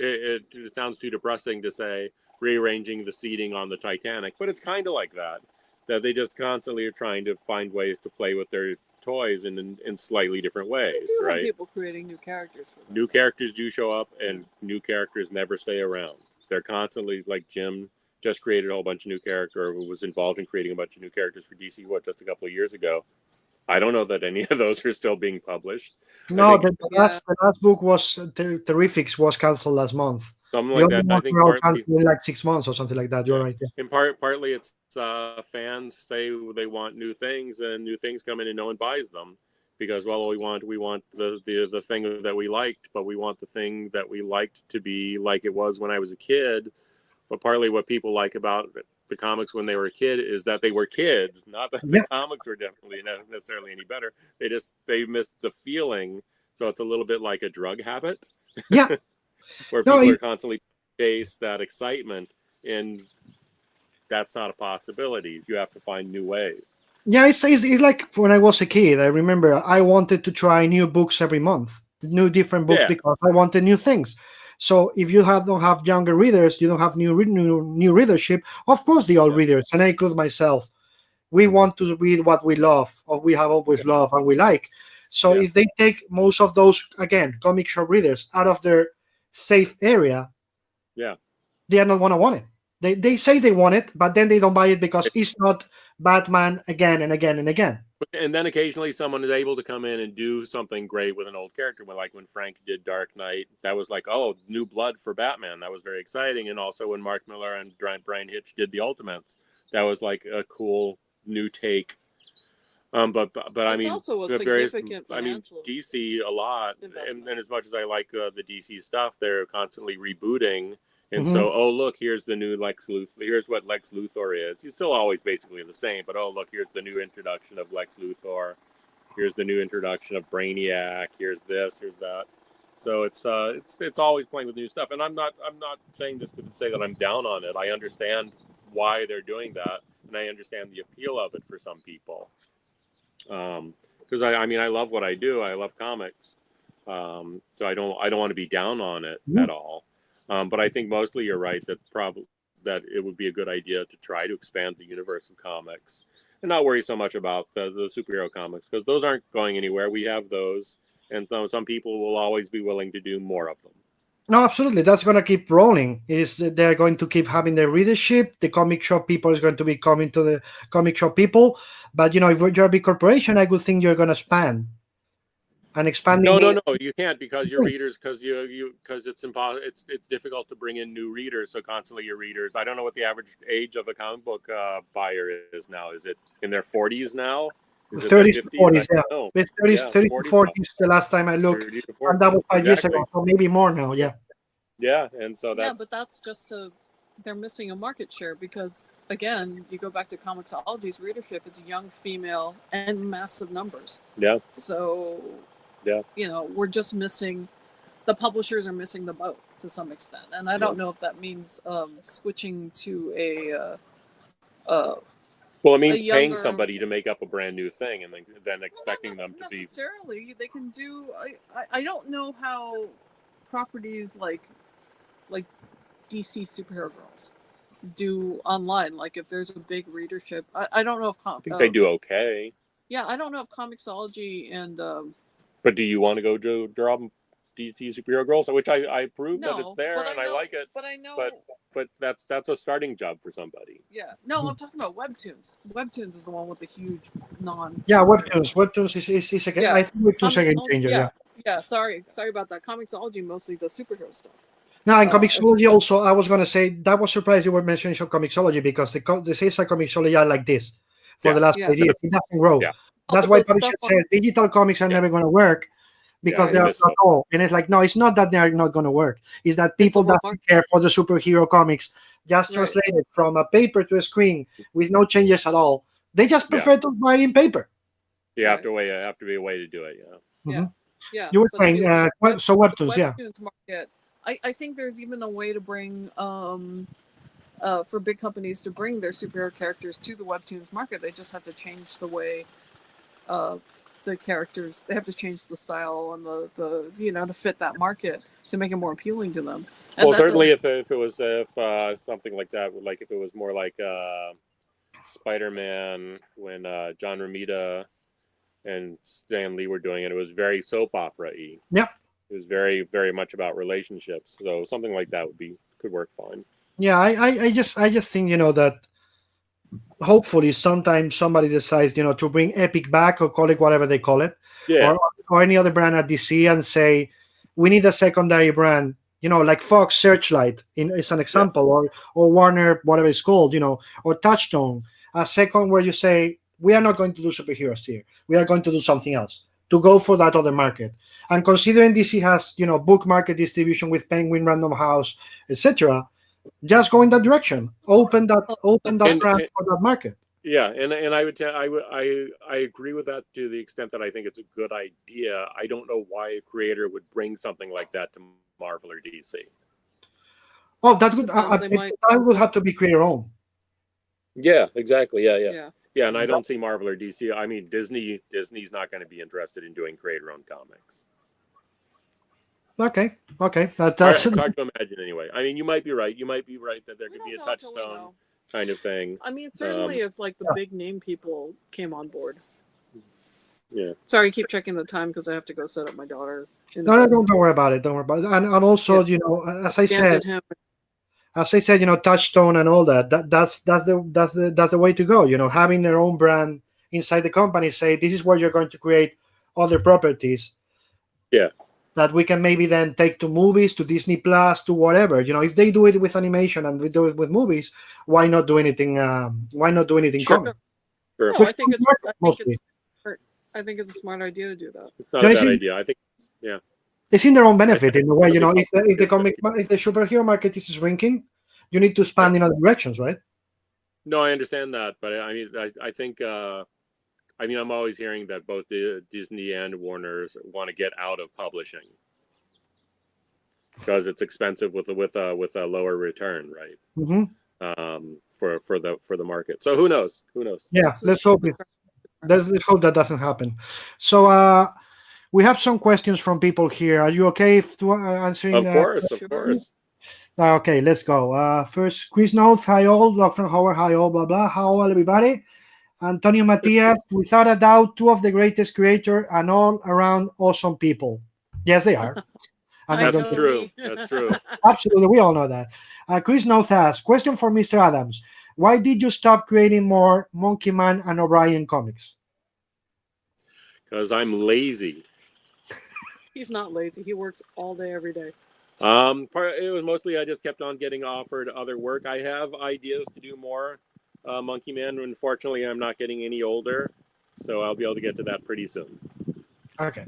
it sounds too depressing to say rearranging the seating on the Titanic, but it's kind of like that they just constantly are trying to find ways to play with their toys in slightly different ways. They do right? have people creating new characters for them. New characters do show up, and new characters never stay around. They're constantly, like Jim just created a whole bunch of new characters, or was involved in creating a bunch of new characters for DC, just a couple of years ago. I don't know that any of those are still being published. No, the last book was Terrifics was canceled last month. Something like that. I think partly, in like 6 months or something like that. You're right. Yeah. In partly it's fans say they want new things, and new things come in and no one buys them because we want the thing that we liked, but we want the thing that we liked to be like it was when I was a kid. But partly what people like about the comics when they were a kid is that they were kids, not that the comics were definitely not necessarily any better. They missed the feeling. So it's a little bit like a drug habit. Yeah. Where people are constantly chase that excitement, and that's not a possibility. You have to find new ways. Yeah, it's like when I was a kid. I remember I wanted to try new books every month, different books, because I wanted new things. So if you don't have younger readers, you don't have new readership. Of course, the old readers, and I include myself, we want to read what we love, or we have always loved, and we like. So if they take most of those, again, comic shop readers out of their safe area, they are not want it. They say they want it, but then they don't buy it because it's not Batman again and again and again. And then occasionally someone is able to come in and do something great with an old character. Like when Frank did Dark Knight, that was like, oh, new blood for Batman. That was very exciting. And also when Mark Millar and Brian Hitch did the Ultimates, that was like a cool new take. But I It's mean, also a the various, significant I mean, financial DC a lot, investment. and as much as I like the DC stuff, they're constantly rebooting. And Mhm. so, oh look, here's the new Lex Luthor. Here's what Lex Luthor is. He's still always basically the same, but oh look, here's the new introduction of Lex Luthor. Here's the new introduction of Brainiac. Here's this. Here's that. So it's always playing with new stuff. And I'm not saying this to say that I'm down on it. I understand why they're doing that, and I understand the appeal of it for some people. Because I mean, I love what I do. I love comics. So I don't want to be down on it at all. But I think mostly you're right that it would be a good idea to try to expand the universe of comics and not worry so much about the superhero comics, because those aren't going anywhere. We have those, and some people will always be willing to do more of them. No, absolutely. That's going to keep rolling. They're going to keep having their readership. The comic shop people is going to be coming to the comic shop people. But if you're a big corporation, I would think you're going to expand. And expanding. No, you can't, because your readers, because it's impossible. It's difficult to bring in new readers. So constantly your readers. I don't know what the average age of a comic book buyer is now. Is it in their 40s now? Is it 30s to 40s, yeah. No. It's 30s to 40s the last time I looked. And that was 5 years ago, so maybe more now, yeah. Yeah, and so that's... Yeah, but that's just they're missing a market share because, again, you go back to Comixology's readership, it's young female and massive numbers. Yeah. So, we're just missing, the publishers are missing the boat to some extent. And I don't know if that means switching to well, it means paying somebody to make up a brand new thing and then expecting them to be... necessarily. They can do... I don't know how properties like DC Superhero Girls do online. Like if there's a big readership, I don't know if I think they do okay. Yeah, I don't know if Comixology and but do you want to go to draw DC Superhero Girls, which I approve that it's there and I like it. But I know. But that's a starting job for somebody. Yeah. No, I'm talking about Webtoons. Webtoons is the one with the huge non. Yeah, Webtoons is a Yeah. I think Webtoons are a game changer. Yeah. Yeah. Sorry about that. Comixology mostly does superhero stuff. No, in Comixology also, I was going to say, that was surprised you were mentioning Comixology because the sales at Comixology are like this for the last 8 years. It doesn't grow. Yeah. That's why publishers say digital comics are never going to work because they are not all. And it's like, no, it's not that they are not going to work. It's that people doesn't care for the superhero comics, just translated from a paper to a screen with no changes at all. They just prefer to buy in paper. You have to be a way to do it. Yeah. Mm-hmm. Yeah. You were saying, so Webtoons, Webtoons market. I think there's even a way to bring for big companies to bring their superhero characters to the Webtoons market. They just have to change the way the characters, they have to change the style and the to fit that market to make it more appealing to them. And well, certainly if it was something like that, like if it was more like Spider-Man when John Romita and Stan Lee were doing it, it was very soap opera-y. Yeah. It was very, very much about relationships. So something like that could work fine. Yeah, I just think that hopefully sometimes somebody decides to bring Epic back or call it whatever they call it, or any other brand at DC and say we need a secondary brand, like Fox Searchlight is an example, or Warner, whatever it's called, or Touchstone, a second where you say we are not going to do superheroes here, we are going to do something else to go for that other market. And considering DC has book market distribution with Penguin, Random House, etc., just go in that direction. Open that brand for that market. Yeah, and I agree with that to the extent that I think it's a good idea. I don't know why a creator would bring something like that to Marvel or DC. Oh, that would I would have to be creator owned. Yeah, exactly. Yeah, and I don't see Marvel or DC. I mean, Disney's not going to be interested in doing creator-owned comics. Okay. That's hard to imagine anyway. I mean, you might be right. You might be right that there could be a Touchstone kind of thing. I mean, certainly if the big name people came on board. Yeah. Sorry, keep checking the time because I have to go set up my daughter. No, don't worry about it. And also, as I said, as I said, Touchstone and all that. That's the way to go. Having their own brand inside the company. Say this is where you're going to create other properties. Yeah. That we can maybe then take to movies, to Disney Plus, to whatever. If they do it with animation and we do it with movies, why not do anything? Why not do anything Sure. comic? Sure. No, Which I think it's mostly. smart. I think it's a smart idea to do that. It's not a Don't you bad think- idea. I think. It's in their own benefit in a way. I think If the superhero market is shrinking, you need to expand in other directions, right? No, I understand that, but I mean, I think. I'm always hearing that both the Disney and Warner's want to get out of publishing because it's expensive with a lower return, right? Mm-hmm. For the market. So who knows? Who knows? Yeah, let's hope that doesn't happen. So we have some questions from people here. Are you okay answering? Of course. Okay, let's go. First, Chris North, hi all. Love from Howard, hi all, blah blah. How all everybody? Antonio Matias, without a doubt, two of the greatest creators and all around awesome people. Yes, they are. That's true. That's true. Absolutely, we all know that. Chris North asks, question for Mr. Adams. Why did you stop creating more Monkeyman and O'Brien comics? Because I'm lazy. He's not lazy. He works all day, every day. It was mostly I just kept on getting offered other work. I have ideas to do more Monkeyman. Unfortunately, I'm not getting any older, so I'll be able to get to that pretty soon. Okay.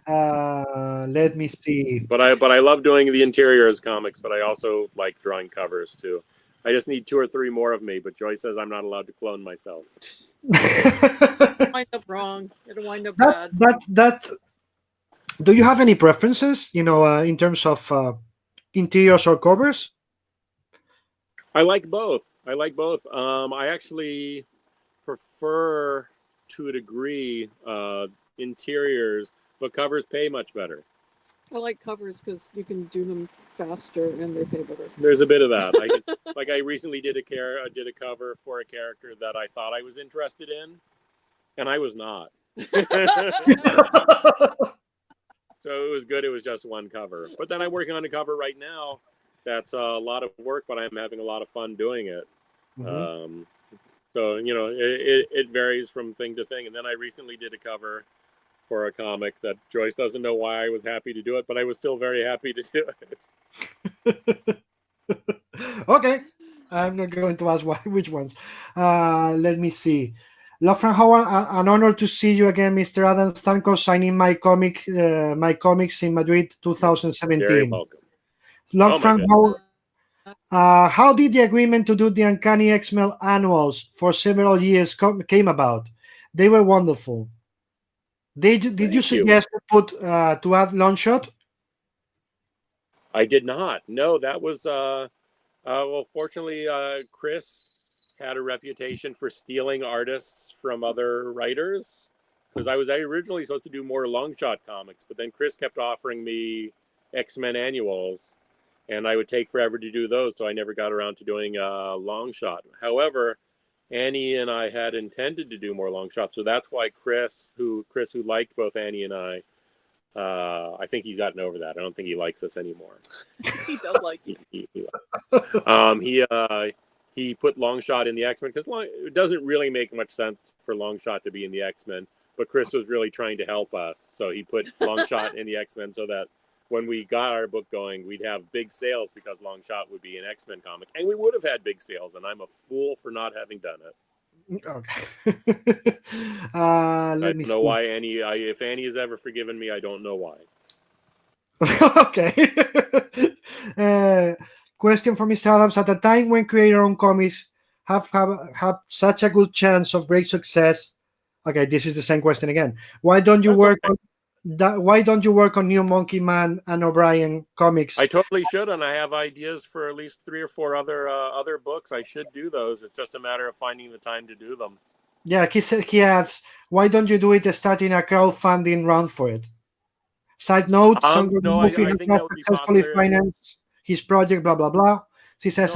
Let me see. But I love doing the interiors comics, but I also like drawing covers too. I just need 2 or 3 more of me, but Joyce says I'm not allowed to clone myself. It'll wind up wrong. It'll wind up bad. Do you have any preferences, in terms of interiors or covers? I like both. I actually prefer, to a degree, interiors, but covers pay much better. I like covers because you can do them faster and they pay better. There's a bit of that. I recently did a cover for a character that I thought I was interested in, and I was not. So it was good. It was just one cover. But then I'm working on a cover right now. That's a lot of work, but I'm having a lot of fun doing it. Mm-hmm. So it varies from thing to thing. And then I recently did a cover for a comic that Joyce doesn't know why I was happy to do it, but I was still very happy to do it. Okay, I'm not going to ask which ones. Let me see. Love from Howard, an honor to see you again, Mr. Adams. Thank you for signing my comics in Madrid 2017. Very welcome. Love from Howard. How did the agreement to do the Uncanny X-Men annuals for several years came about? They were wonderful. Did you suggest to add Longshot? I did not. No, that was well, fortunately, Chris had a reputation for stealing artists from other writers, because I was originally supposed to do more Longshot comics, but then Chris kept offering me X-Men annuals, and I would take forever to do those, so I never got around to doing Longshot. However, Annie and I had intended to do more Longshot, so that's why Chris, who liked both Annie and I think he's gotten over that. I don't think he likes us anymore. He does like you. He put Longshot in the X-Men because it doesn't really make much sense for Longshot to be in the X-Men, but Chris was really trying to help us, so he put Longshot in the X-Men so that when we got our book going, we'd have big sales because Longshot would be an X-Men comic, and we would have had big sales, and I'm a fool for not having done it. Okay. I don't know why Annie. If Annie has ever forgiven me, I don't know why. Okay. Question for Mr. Adams. At a time when creator-owned comics have such a good chance of great success. Okay, this is the same question again. Why don't you work on new Monkeyman and O'Brien comics? I totally should, and I have ideas for at least 3 or 4 other books. I should do those. It's just a matter of finding the time to do them. Yeah, he adds, why don't you do it starting a crowdfunding round for it? Side note, no, I think that would be successfully popular. Financed his project, blah blah blah. She says,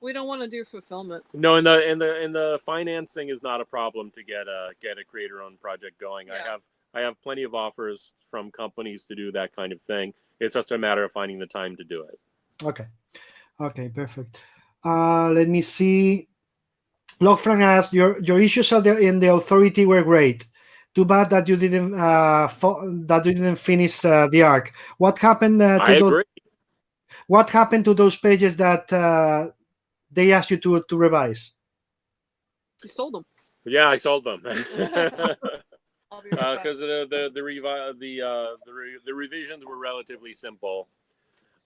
we don't want to do fulfillment. No, in the financing is not a problem to get a creator-owned project going. Yeah. I have plenty of offers from companies to do that kind of thing. It's just a matter of finding the time to do it. Okay. Okay, perfect. Let me see. Logfrank asked, your issues in the Authority were great. Too bad that you didn't finish the arc. What happened I to those? agree. What happened to those pages that they asked you to revise? I sold them. Yeah, I sold them. I'll be right back. Because the revisions were relatively simple.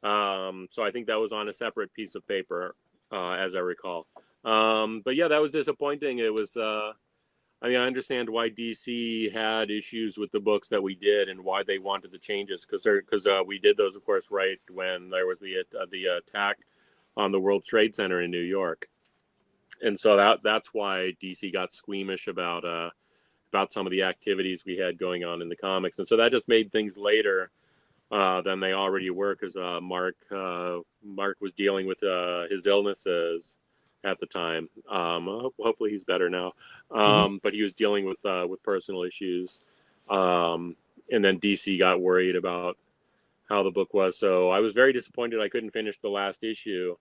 So I think that was on a separate piece of paper, as I recall. But yeah, that was disappointing. It was. I mean, I understand why DC had issues with the books that we did and why they wanted the changes, because we did those, of course, right when there was the attack on the World Trade Center in New York, and so that's why DC got squeamish about some of the activities we had going on in the comics, and so that just made things later than they already were, because Mark was dealing with his illnesses at the time. Hopefully he's better now. But he was dealing with personal issues. And then DC got worried about how the book was. So I was very disappointed I couldn't finish the last issue.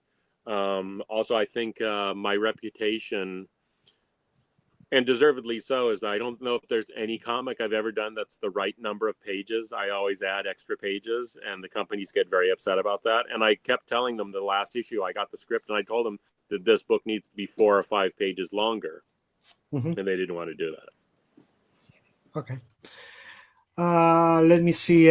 Also, I think my reputation, and deservedly so, is that I don't know if there's any comic I've ever done that's the right number of pages. I always add extra pages, and the companies get very upset about that. And I kept telling them the last issue, I got the script, and I told them that this book needs to be 4 or 5 pages longer. And they didn't want to do that. Okay. Let me see.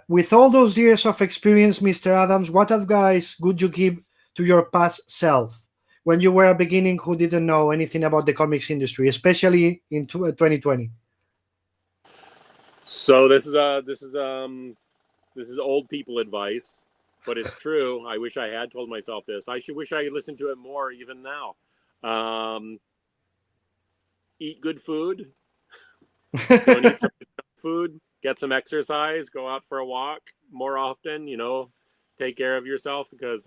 With all those years of experience, Mr. Adams, what advice would you give to your past self when you were a beginning who didn't know anything about the comics industry, especially in 2020? So this is old people advice, but it's true. I wish I had told myself this. I wish I had listened to it more even now. Eat good food. Don't eat some food. Get some exercise. Go out for a walk more often. Take care of yourself, because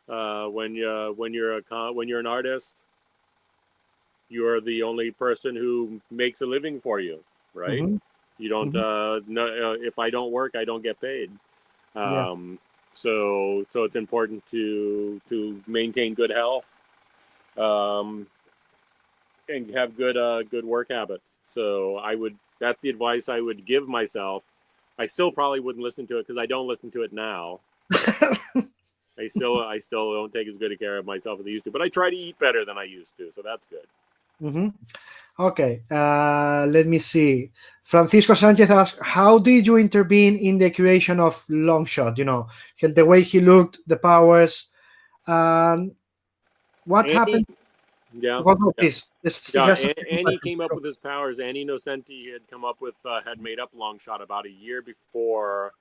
when you're an artist, you are the only person who makes a living for you, right? You don't. If I don't work, I don't get paid. So it's important to maintain good health, and have good work habits. So that's the advice I would give myself. I still probably wouldn't listen to it, because I don't listen to it now. I still don't take as good a care of myself as I used to, but I try to eat better than I used to, so that's good. Okay, let me see. Francisco Sanchez asks, how did you intervene in the creation of Longshot? The way he looked, the powers, what happened? Yeah. Please. Annie came up with his powers. Annie Nocenti had made up Longshot about a year before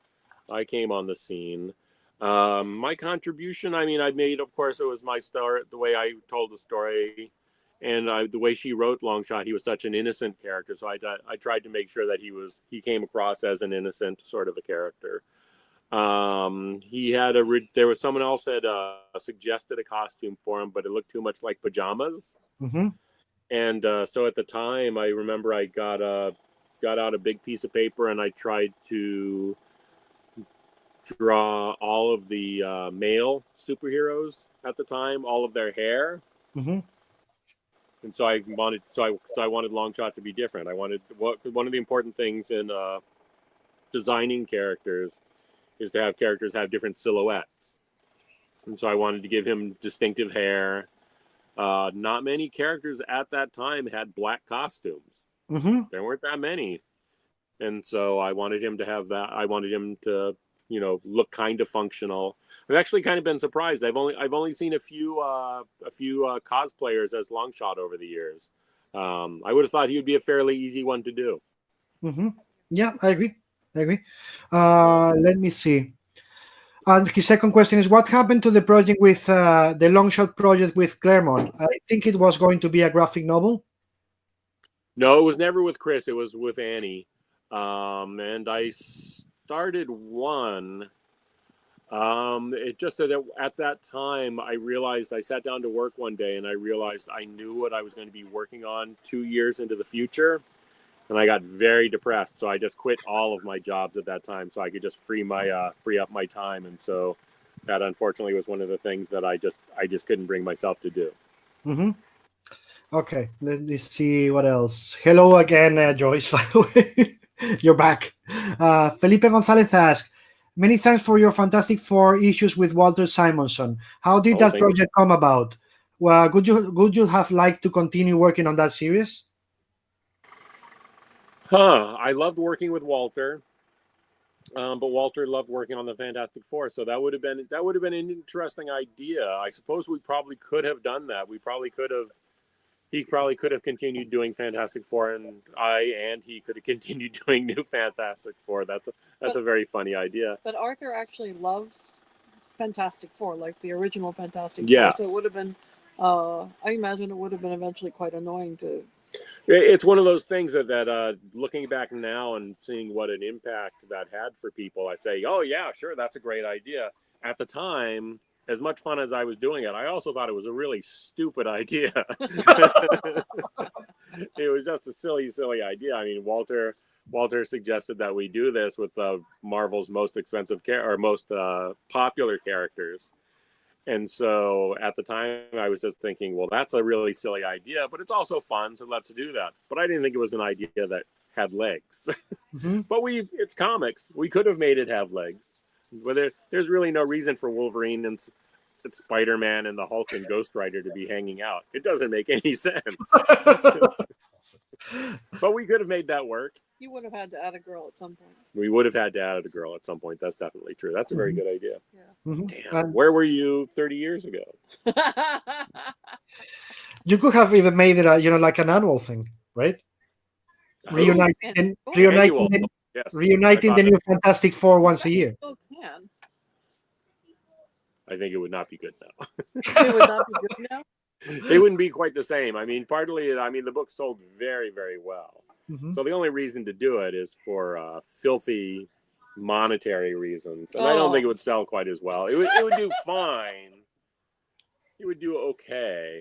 I came on the scene. My contribution, I made, of course, it was my story, the way I told the story, and the way she wrote Longshot. He was such an innocent character, so I tried to make sure that he came across as an innocent sort of a character. There was someone else had suggested a costume for him, but it looked too much like pajamas. And so at the time, I remember I got out a big piece of paper, and I tried to draw all of the male superheroes at the time, all of their hair. And so I wanted Longshot to be different. One of the important things in designing characters is to have characters have different silhouettes. And so I wanted to give him distinctive hair. Not many characters at that time had black costumes. There weren't that many. And so I wanted him to have that. I wanted him to, look kind of functional. I've actually kind of been surprised. I've only seen a few cosplayers as Longshot over the years. I would have thought he would be a fairly easy one to do. Yeah, I agree. Let me see. And his second question is, what happened to the project with the Longshot project with Claremont? I think it was going to be a graphic novel. No, it was never with Chris. It was with Annie. And I started one. It just that at that time, I sat down to work one day, and I realized I knew what I was going to be working on 2 years into the future. And I got very depressed, so I just quit all of my jobs at that time, so I could just free up my time. And so that unfortunately was one of the things that I just couldn't bring myself to do. Mm-hmm. Okay, let me see what else. Hello again, Joyce, by the way. You're back. Felipe Gonzalez asks, many thanks for your Fantastic Four issues with Walter Simonson. How did that thank you. project come about? Well, would you have liked to continue working on that series? I loved working with Walter, but Walter loved working on the Fantastic Four, so that would have been an interesting idea. I suppose we probably could have done that. He probably could have continued doing Fantastic Four, and he could have continued doing New Fantastic Four. That's a very funny idea. But Arthur actually loves Fantastic Four, like the original Fantastic Yeah. Four. So it would have been, I imagine it would have been eventually quite annoying to. It's one of those things that looking back now and seeing what an impact that had for people, I say, oh yeah, sure, that's a great idea. At the time, as much fun as I was doing it, I also thought it was a really stupid idea. It was just a silly idea. I mean, Walter suggested that we do this with Marvel's most expensive most popular characters. And so at the time, I was just thinking, well, that's a really silly idea, but it's also fun, so let's do that. But I didn't think it was an idea that had legs. Mm-hmm. But it's comics. We could have made it have legs. But there's really no reason for Wolverine and Spider-Man and the Hulk and Ghost Rider to be hanging out. It doesn't make any sense. But we could have made that work. You would have had to add a girl at some point. We would have had to add a girl at some point. That's definitely true. That's a very good idea. Yeah. Mm-hmm. Damn, where were you 30 years ago? You could have even made it like an annual thing, right? Reuniting Yes. reuniting the new Fantastic Four once a year. Still can. I think it would not be good now. It would not be good now. It wouldn't be quite the same. I mean, partly, the book sold very, very well. Mm-hmm. So the only reason to do it is for filthy monetary reasons. And I don't think it would sell quite as well. It would do fine. It would do okay.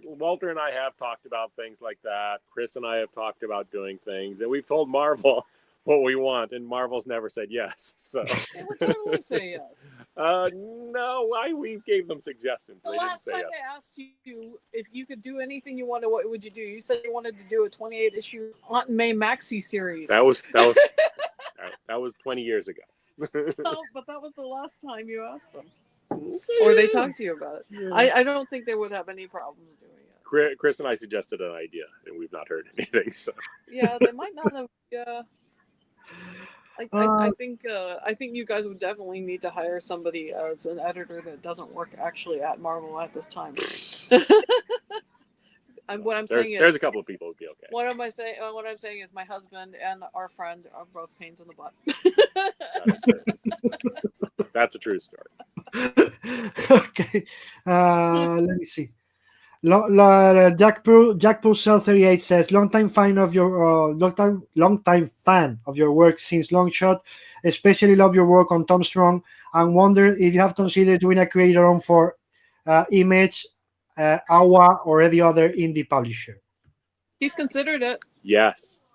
Walter and I have talked about things like that. Chris and I have talked about doing things. And we've told Marvel what we want, and Marvel's never said yes. So They would totally say yes. no, we gave them suggestions. The They didn't last say time yes. I asked you if you could do anything you wanted, what would you do? You said you wanted to do a 28-issue Aunt May Maxi series. That was 20 years ago. But that was the last time you asked them, or they talked to you about it. Yeah. I don't think they would have any problems doing it. Chris and I suggested an idea, and we've not heard anything. So Yeah, they might not have. Yeah. I think you guys would definitely need to hire somebody as an editor that doesn't work actually at Marvel at this time. there's a couple of people who'd be okay. What I'm saying is my husband and our friend are both pains in the butt. That's a true story. Okay, let me see. Jack Purcell 38 says, long-time fan of your work since Longshot. Especially love your work on Tom Strong, and wonder if you have considered doing a creator on for Image, Awa, or any other indie publisher. He's considered it. Yes.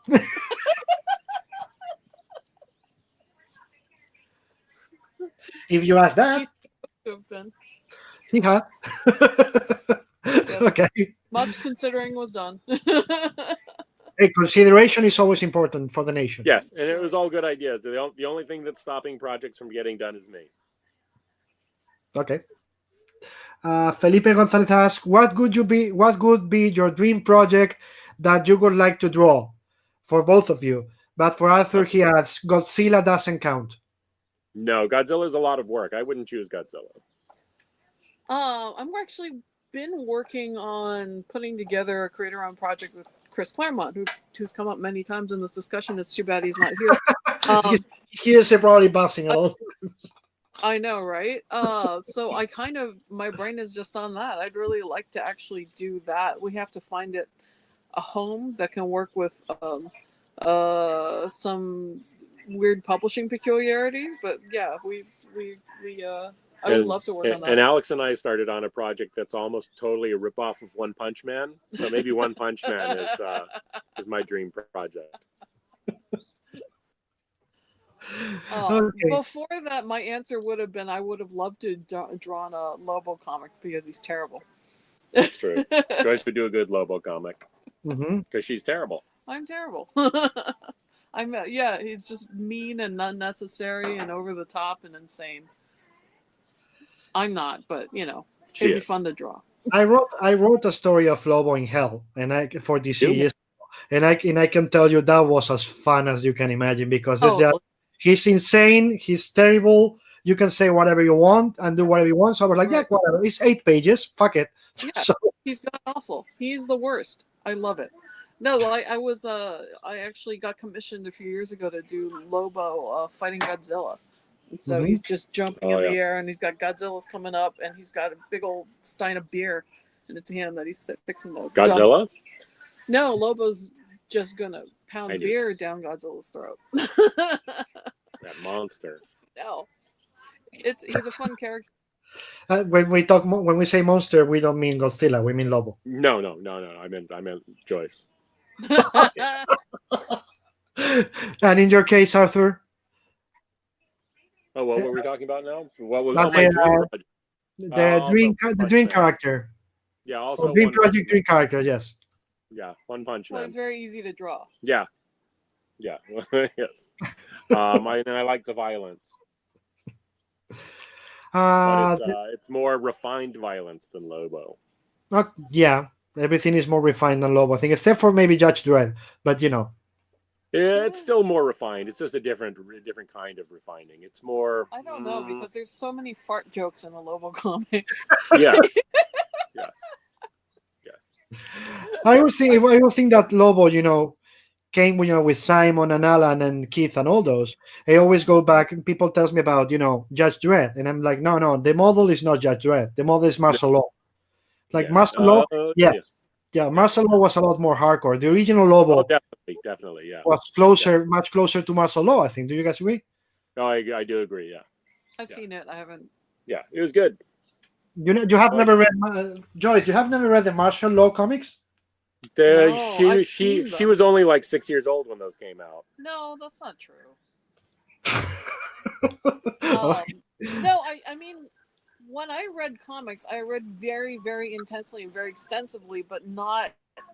If you ask that, he had. Yes. Okay. Much considering was done. Hey, consideration is always important for the nation. Yes, and it was all good ideas. The only thing that's stopping projects from getting done is me. Okay. Felipe Gonzalez asks, what would be your dream project that you would like to draw for both of you? But for Arthur, he adds, Godzilla doesn't count. No, Godzilla is a lot of work. I wouldn't choose Godzilla. I'm actually been working on putting together a creator-owned project with Chris Claremont, who's come up many times in this discussion. It's too bad he's not here. He is probably busting a lot. I know, right? So my brain is just on that. I'd really like to actually do that. We have to find it a home that can work with some weird publishing peculiarities. But yeah, I would love to work on that. And Alex and I started on a project that's almost totally a ripoff of One Punch Man. So maybe One Punch Man is my dream project. Okay. Before that, my answer would have been I would have loved to drawn a Lobo comic because he's terrible. That's true. Joyce would do a good Lobo comic Mm-hmm. because she's terrible. I'm terrible. Yeah, he's just mean and unnecessary and over the top and insane. I'm not, but She it'd be is. fun to draw. I wrote a story of Lobo in Hell, and for DC You? years, and I can tell you that was as fun as you can imagine because Oh. he's insane, he's terrible. You can say whatever you want and do whatever you want. So I was like, Right. yeah, whatever. It's 8 pages. Fuck it. Yeah. So He's god awful. He's the worst. I love it. No, I actually got commissioned a few years ago to do Lobo fighting Godzilla. And so Mhm. he's just jumping Oh, in the yeah. air, and he's got Godzilla's coming up, and he's got a big old stein of beer in his hand that he's fixing to dump. Godzilla? No, Lobo's just gonna pound I knew. beer down Godzilla's throat. That monster. No, he's a fun character. when we say monster, we don't mean Godzilla. We mean Lobo. No. I meant Joyce. And in your case, Arthur, Oh, what were we talking about now? What was Not my the, dream project? the Also dream Punch dream Man. character, Yeah, also dream One Punch project dream character. Yes. Yeah, One Punch Well, Man. it's very easy to draw. Yeah. Yes. I like the violence, but it's more refined violence than Lobo. Yeah, everything is more refined than Lobo, I think, except for maybe Judge Dredd. But Yeah, it's still more refined. It's just a different kind of refining. It's more. I don't know because there's so many fart jokes in the Lobo comic. Yes. Yes. I always think that Lobo, came with Simon and Alan and Keith and all those. I always go back and people tells me about Judge Dredd, and I'm like, no, the model is not Judge Dredd. The model is Martial Law. Like Yeah. Martial Law, Yeah. Martial Law was a lot more hardcore. The original Lobo Oh, definitely, yeah. was much closer to Martial Law, I think. Do you guys agree? No, I do agree. Yeah, I've Yeah. seen it. I haven't. yeah, it was good. You have never read Joyce. You have never read the Martial Law comics? No, I've seen She them. was only like 6 years old when those came out. No, that's not true. No, I mean, when I read comics, I read very, very intensely and very extensively, but not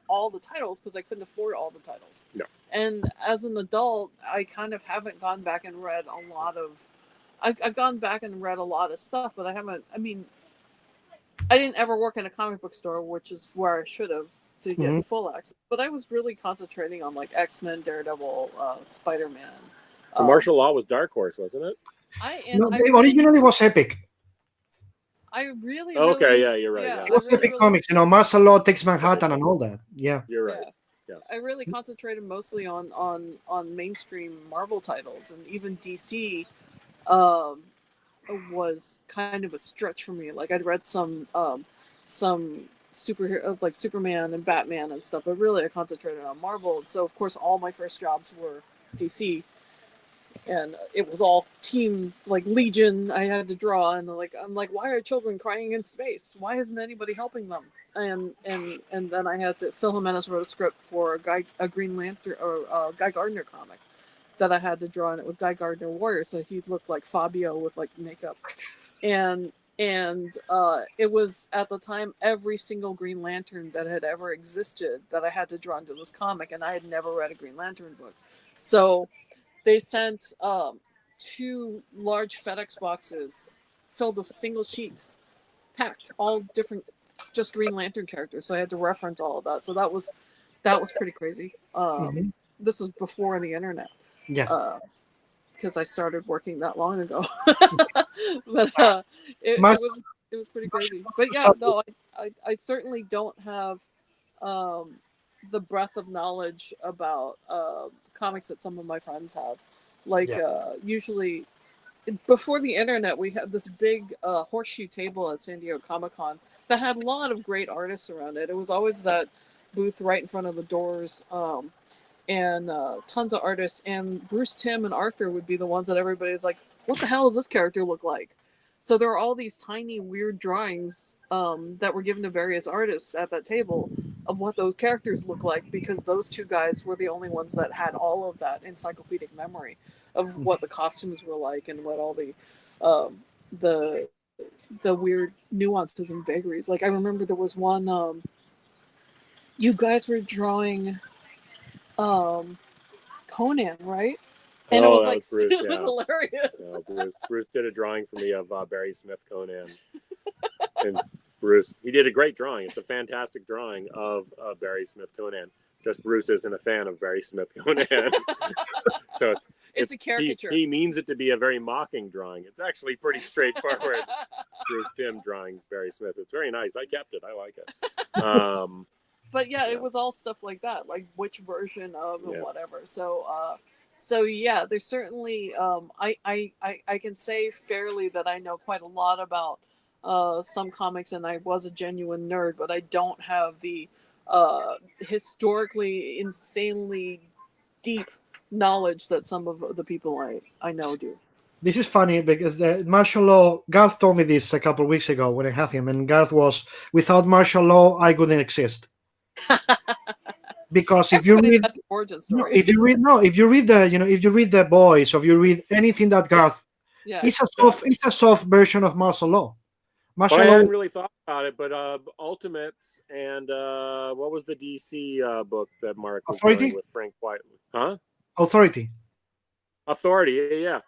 all the titles because I couldn't afford all the titles. No. And as an adult, I kind of haven't gone back and read a lot of. I've gone back and read a lot of stuff, but I haven't. I mean, I didn't ever work in a comic book store, which is where I should have to get Mhm. full access. But I was really concentrating on like XMen, Daredevil, Spider-Man. The Martial Law was Dark Horse, wasn't it? No, originally was Epic. I really, Okay, really, yeah, you're right. yeah, Yeah, It was really, Epic really- Comics. Martial Law takes Manhattan and all that. Yeah. you're right. I really concentrated mostly on mainstream Marvel titles, and even DC was kind of a stretch for me. Like I'd read some superhero like Superman and Batman and stuff, but really I concentrated on Marvel. So of course all my first jobs were DC, and it was all team like Legion I had to draw, and I'm like, why are children crying in space? Why isn't anybody helping them? And then I had to Phil Jimenez wrote a script for a Green Lantern or a Guy Gardner comic that I had to draw, and it was Guy Gardner Warrior, so he looked like Fabio with like makeup, and it was at the time every single Green Lantern that had ever existed that I had to draw into this comic, and I had never read a Green Lantern book, so they sent 2 large FedEx boxes filled with single sheets, packed all different, just Green Lantern characters. So I had to reference all of that. So that was pretty crazy. This was before the internet. Yeah. Because I started working that long ago. But it was pretty crazy. But yeah, no, I certainly don't have the breadth of knowledge about comics that some of my friends have. Like usually before the internet, we had this big horseshoe table at San Diego Comic-Con that had a lot of great artists around it. It was always that booth right in front of the doors, and tons of artists. And Bruce Timm and Arthur would be the ones that everybody's like, what the hell does this character look like? So there are all these tiny weird drawings that were given to various artists at that table of what those characters look like, because those 2 guys were the only ones that had all of that encyclopedic memory of what the costumes were like and what all the weird nuances and vagaries. Like I remember there was one you guys were drawing Conan, right? And it was like Bruce, it was hilarious. Yeah, Bruce did a drawing for me of Barry Smith Conan, and Bruce, he did a great drawing. It's a fantastic drawing of Barry Smith Conan. Just Bruce isn't a fan of Barry Smith Conan, so it's a caricature. He means it to be a very mocking drawing. It's actually pretty straightforward. Bruce Timm drawing Barry Smith. It's very nice. I kept it. I like it. But yeah, it was all stuff like that, like which version of and whatever. So yeah, there's certainly I can say fairly that I know quite a lot about some comics, and I was a genuine nerd, but I don't have the historically insanely deep knowledge that some of the people I know do. This is funny because martial law, Garth told me this a couple of weeks ago when I had him, and Garth was, without martial law, I wouldn't exist. Because if you read the origin story. if you read the Boys, or if you read anything that Garth, it's a soft version of martial law. I hadn't really thought about it, but Ultimates and what was the DC book that Mark was doing with Frank Whiteley? Huh? Authority, yeah.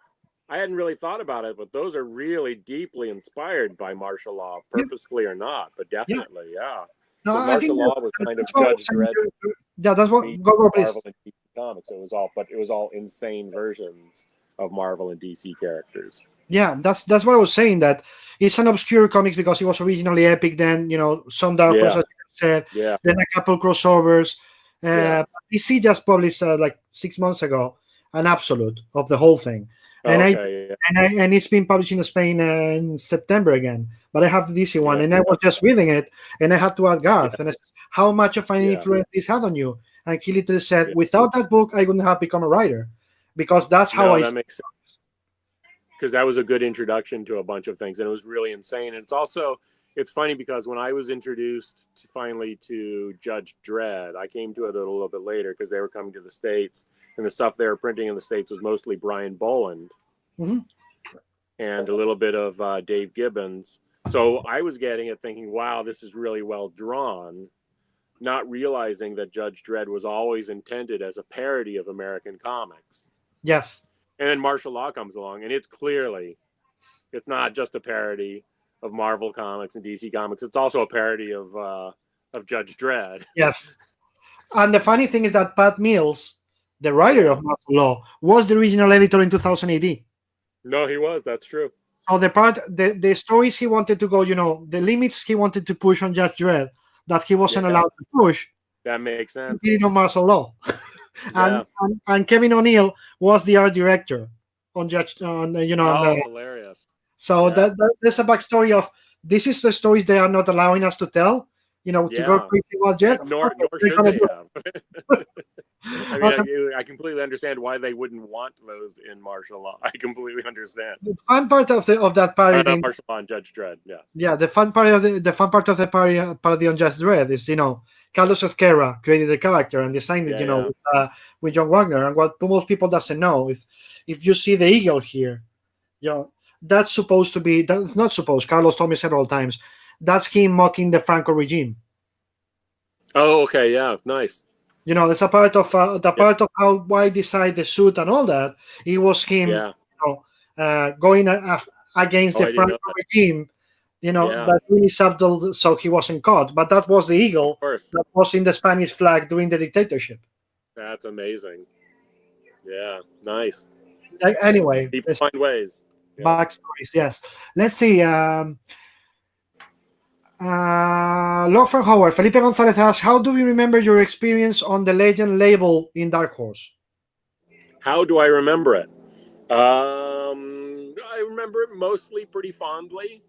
I hadn't really thought about it, but those are really deeply inspired by martial law, purposefully or not, but definitely, yeah. No, I think martial law was kind of Judge Dredd. Yeah, that's what Marvel and DC comics. It was all insane versions of Marvel and DC characters. Yeah, that's what I was saying. That it's an obscure comics because it was originally epic. Then some Dark Horse, as you said. Yeah. Then a couple crossovers. DC just published like 6 months ago an absolute of the whole thing, and and it's been published in Spain in September again. But I have the DC one, and I was just reading it, and I had to ask Garth, and I said, how much of an influence this had on you? And he literally said, without that book, I wouldn't have become a writer, because that's how that makes sense. Because that was a good introduction to a bunch of things, and it was really insane. And it's funny because when I was introduced finally to Judge Dredd, I came to it a little bit later because they were coming to the States, and the stuff they were printing in the States was mostly Brian Boland and a little bit of Dave Gibbons. So I was getting it thinking, wow, this is really well drawn, not realizing that Judge Dredd was always intended as a parody of American comics. Yes. And then martial law comes along, and it's not just a parody of Marvel comics and DC comics. It's also a parody of Judge Dredd. Yes. And the funny thing is that Pat Mills, the writer of martial law, was the original editor in 2000 AD. No, he was. That's true. So the stories he wanted to go, the limits he wanted to push on Judge Dredd that he wasn't allowed to push. That makes sense. Martial law. And Kevin O'Neill was the art director on Judge. Hilarious. So there's a backstory of this is the stories they are not allowing us to tell. To go crazy about Jet. Nor should they have. I completely understand why they wouldn't want those in martial law. I completely understand. The fun part of that parody, martial law on Judge Dredd, the fun part of the parody on Judge Dredd is Carlos Ezquerra created the character and designed it, with John Wagner. And what most people doesn't know is if you see the eagle here, that's supposed to be that's not supposed. Carlos told me several times that's him mocking the Franco regime. Oh, okay, yeah, nice. It's a part of part of why decide the suit and all that. It was him, going against the Franco regime. That really subtle, so he wasn't caught. But that was the eagle that was in the Spanish flag during the dictatorship. That's amazing. Yeah, nice. Anyway, people find ways. Backstories, yes. Let's see. Log from Howard. Felipe Gonzalez asks, how do you remember your experience on the Legend label in Dark Horse? How do I remember it? I remember it mostly pretty fondly.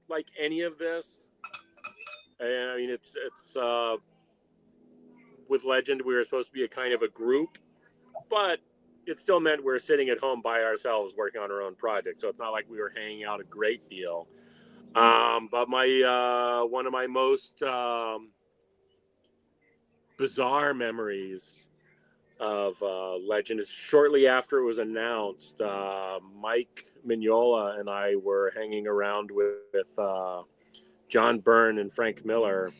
Like any of this. I mean, it's with Legend, we were supposed to be a kind of a group, but it still meant we were sitting at home by ourselves working on our own project. So it's not like we were hanging out a great deal. But my one of my most bizarre memories of Legend. Shortly after it was announced, Mike Mignola and I were hanging around with John Byrne and Frank Miller,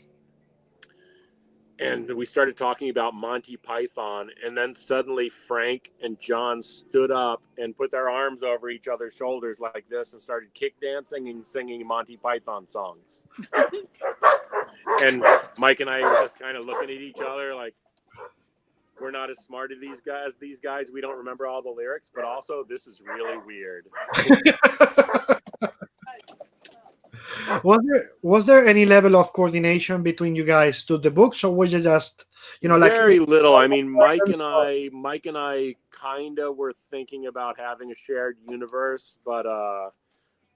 and we started talking about Monty Python, and then suddenly Frank and John stood up and put their arms over each other's shoulders like this and started kick dancing and singing Monty Python songs. And Mike and I were just kind of looking at each other like, we're not as smart as these guys. We don't remember all the lyrics, but also this is really weird. Was there any level of coordination between you guys to the books, or was it just like very little? I mean, Mike and I kind of were thinking about having a shared universe, but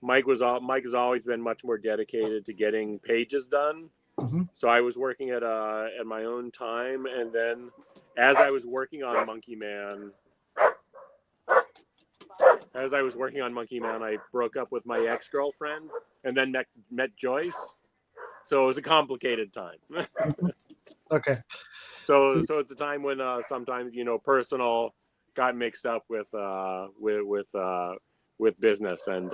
Mike has always been much more dedicated to getting pages done. Mm-hmm. So I was working at my own time, and then as I was working on Monkeyman, I broke up with my ex-girlfriend, and then met Joyce. So it was a complicated time. Okay. So it's a time when sometimes personal got mixed up with business, and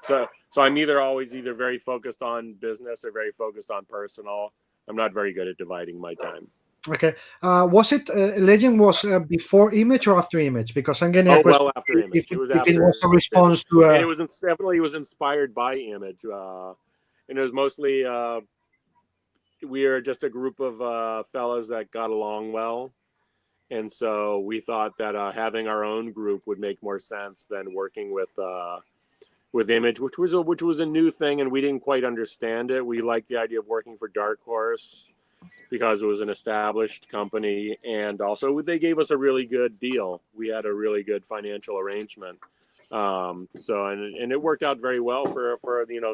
so I'm either very focused on business or very focused on personal. I'm not very good at dividing my time. Okay. Was it Legend was before Image or after Image? Because I'm getting a question. Well, after Image. If It it was a response to. And it was definitely inspired by Image, and it was mostly we are just a group of fellas that got along well, and so we thought that having our own group would make more sense than working with Image, which was a new thing, and we didn't quite understand it. We liked the idea of working for Dark Horse because it was an established company, and also they gave us a really good deal. We had a really good financial arrangement, so it worked out very well for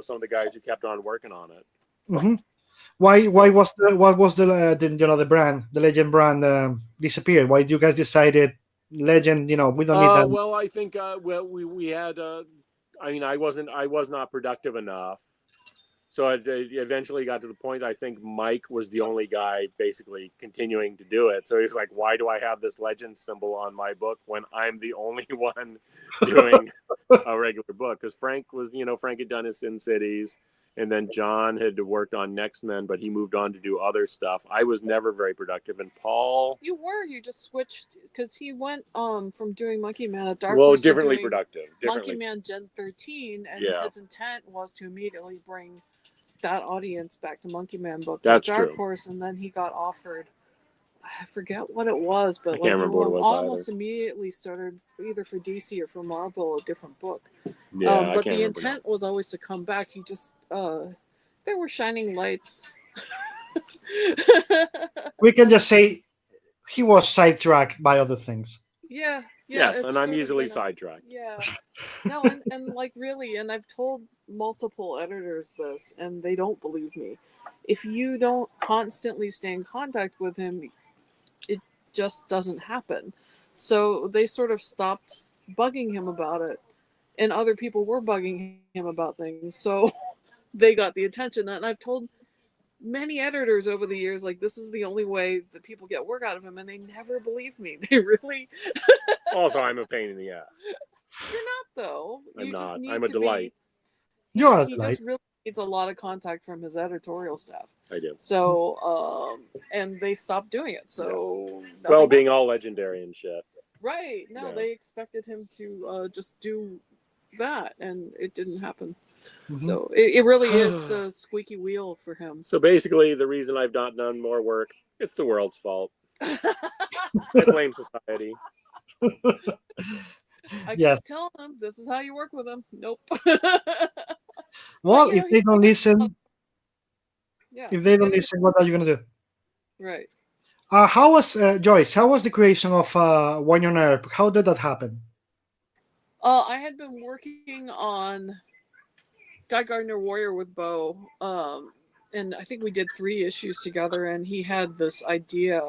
some of the guys who kept on working on it. Mm-hmm. Why was the brand, the Legend brand, disappeared? Why did you guys decided Legend? We don't need that. Well, I think we had. I was not productive enough. So it eventually got to the point, I think Mike was the only guy basically continuing to do it. So he's like, why do I have this Legend symbol on my book when I'm the only one doing a regular book? Because Frank had done his Sin Cities, and then John had worked on XMen, but he moved on to do other stuff. I was never very productive. And Paul... You just switched, because he went from doing Monkeyman at Dark Horse differently productive. Monkeyman Gen 13, and his intent was to immediately bring that audience back to Monkeyman books. That's at Dark true. Horse, and then he got offered, I forget what it was, but I can't remember what it was almost either. Immediately started either for DC or for Marvel a different book. Yeah, but the intent was always to come back. He just there were shining lights. We can just say he was sidetracked by other things. Yeah. Yes, and I'm easily sidetracked. Yeah. No, and like really, and I've told multiple editors this, and they don't believe me. If you don't constantly stay in contact with him, it just doesn't happen. So they sort of stopped bugging him about it, and other people were bugging him about things. So they got the attention. And I've told many editors over the years, like, this is the only way that people get work out of him, and they never believe me. They really... Also, I'm a pain in the ass. You're not, though. I'm not. Just need I'm a to delight. You are a He delight. just really needs a lot of contact from his editorial staff. I do. So, and they stopped doing it. So, Well, being all legendary and shit. right. No, Yeah. they expected him to just do that, and it didn't hapen. Mm-hmm. So it really is the squeaky wheel for him. So basically, the reason I've not done more work, it's the world's fault. I blame society. I Yes. keep telling them, this is how you work with them. Nope. Well, But, you if know, they don't listen, Yeah. if they don't listen, what are you gonna do? Right. How was Joyce? How was the creation of Wynonna Earp? How did that happen? I had been working on Guy Gardner Warrior with Bo, and I think we did 3 issues together, and he had this idea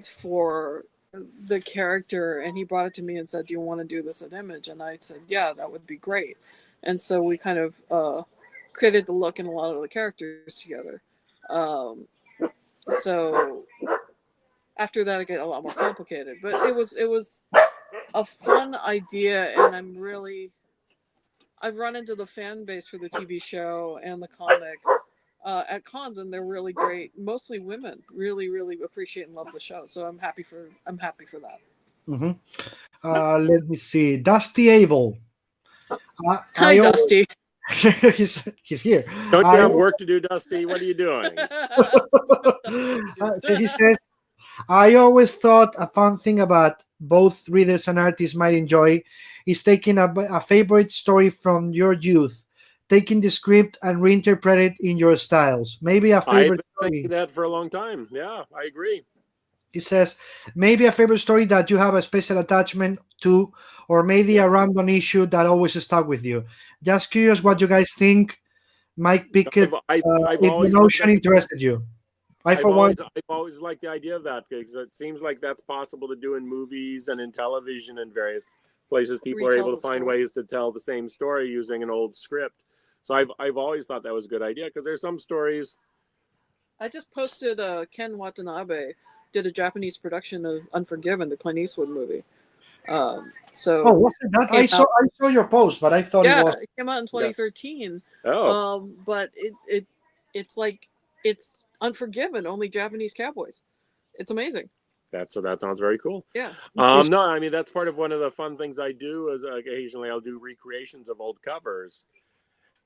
for the character, and he brought it to me and said, do you want to do this at Image? And I said, yeah, that would be great. And so we kind of created the look and a lot of the characters together. So after that, it got a lot more complicated. But it was a fun idea, and I've run into the fan base for the TV show and the comic at cons, and they're really great. Mostly women really, really appreciate and love the show. So I'm happy for that. Mm-hmm. Let me see. Dusty Abel. Hi, Dusty. He's here. Don't you have work to do, Dusty? What are you doing? So he says, I always thought a fun thing about both readers and artists might enjoy is taking a favorite story from your youth, taking the script and reinterpret it in your styles. Maybe a I've favorite been story. thinking that for a long time. Yeah, I agree. He says, maybe a favorite story that you have a special attachment to, or maybe a random issue that always stuck with you. Just curious what you guys think. Mike Pickett, I've if the always notion thought interested you. I've always liked the idea of that, because it seems like that's possible to do in movies and in television and various places. People are Retell able to the find story. ways to tell the same story using an old script. So I've always thought that was a good idea, because there's some stories. I just posted Ken Watanabe did a Japanese production of Unforgiven, the Clint Eastwood movie. So was it that? I saw your post, but I thought it was. it came out in 2013. Oh, But it's like it's Unforgiven, only Japanese cowboys. It's amazing. that sounds very cool. Yeah. No, I mean, that's part of one of the fun things I do is occasionally I'll do recreations of old covers,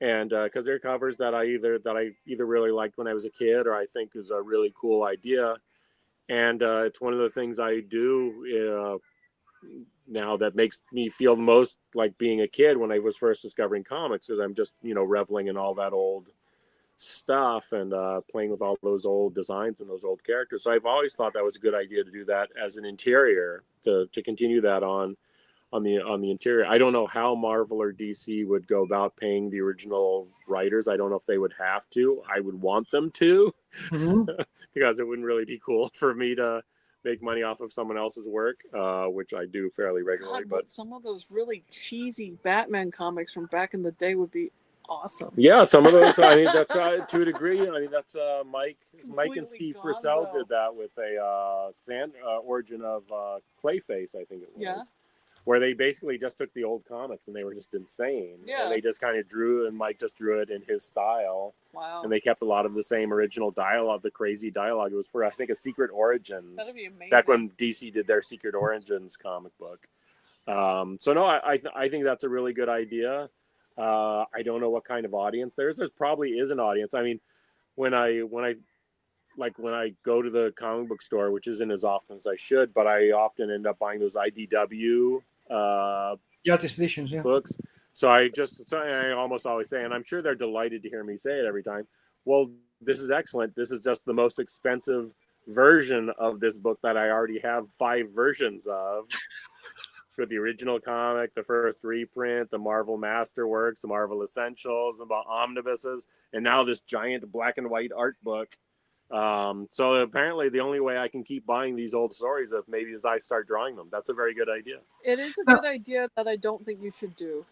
and because they're covers that I either really liked when I was a kid or I think is a really cool idea, and it's one of the things I do now that makes me feel most like being a kid when I was first discovering comics, because I'm just reveling in all that old stuff and playing with all those old designs and those old characters. So I've always thought that was a good idea to do that as an interior, to continue that on the interior. I don't know how Marvel or DC would go about paying the original writers. I don't know if they would have to. I would want them to, because it wouldn't really be cool for me to make money off of someone else's work, which I do fairly regularly. God, but some of those really cheesy Batman comics from back in the day would be awesome. yeah, some of those. I mean, that's to a degree. I mean, that's Mike and Completely Steve gonzo. Purcell did that with a origin of Clayface, I think it was. Yeah. Where they basically just took the old comics and they were just insane. Yeah. And they just kind of and Mike just drew it in his style. Wow. And they kept a lot of the same original dialogue, the crazy dialogue. It was for, I think, a Secret Origins. That'd be amazing. Back when DC did their Secret Origins comic book. So no, I think that's a really good idea. I don't know what kind of audience there probably is an audience. I mean, when I go to the comic book store, which isn't as often as I should, but I often end up buying those IDW editions, books. So I almost always say, and I'm sure they're delighted to hear me say it every time, well, this is excellent. This is just the most expensive version of this book that I already have 5 versions of. With the original comic, the first reprint, the Marvel Masterworks, the Marvel Essentials, the omnibuses, and now this giant black and white art book. So apparently the only way I can keep buying these old stories is I start drawing them. That's a very good idea. It is a good idea that I don't think you should do.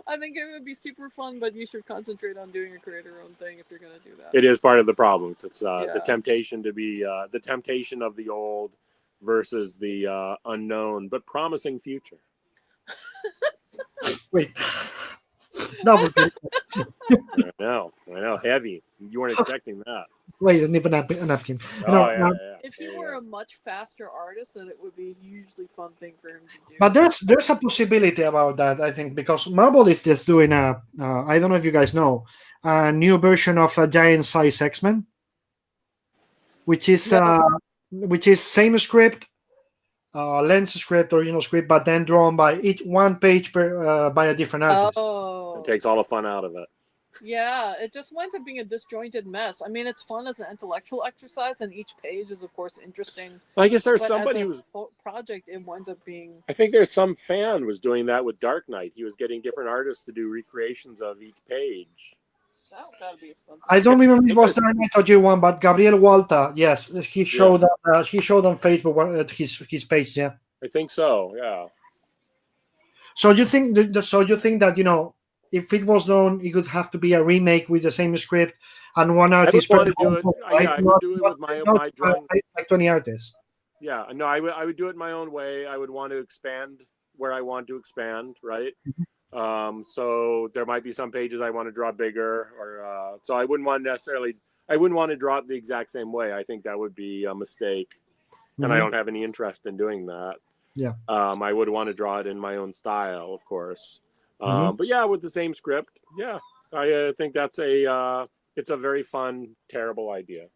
I think it would be super fun, but you should concentrate on doing a creator-owned thing if you're going to do that. It is part of the problem. It's the temptation to be the temptation of the old versus the unknown but promising future. Wait. Double. I know, heavy. You weren't expecting that. Wait, I need a napkin. Yeah. If you were a much faster artist, then it would be a hugely fun thing for him to do. But there's a possibility about that, I think, because Marvel is just doing I don't know if you guys know, a new version of a giant size X-Men, which is same script, lens script, original script, but then drawn by each one page per by a different artist. Oh, It takes all the fun out of it. yeah, it just winds up being a disjointed mess. I mean, it's fun as an intellectual exercise, and each page is, of course, interesting. I guess there's But somebody as a who's. project, it winds up being. I think there's some fan was doing that with Dark Knight. He was getting different artists to do recreations of each page. That'd be expensive. I don't remember if it was the Night one, but Gabriel Walter, yes, he showed he showed on Facebook his page, yeah. I think so, yeah. So you think that if it was done, it would have to be a remake with the same script and one I artist would per want to do it. book, Yeah, I Not- would do it with not my drawing. like 20 artists. Yeah, no, I would do it my own way. I would want to expand where I want to expand, right? So there might be some pages I want to draw bigger, or so I wouldn't want to draw it the exact same way. I think that would be a mistake, and I don't have any interest in doing that. Yeah. I would want to draw it in my own style, of course. But yeah, with the same script, yeah, I think that's it's a very fun, terrible idea.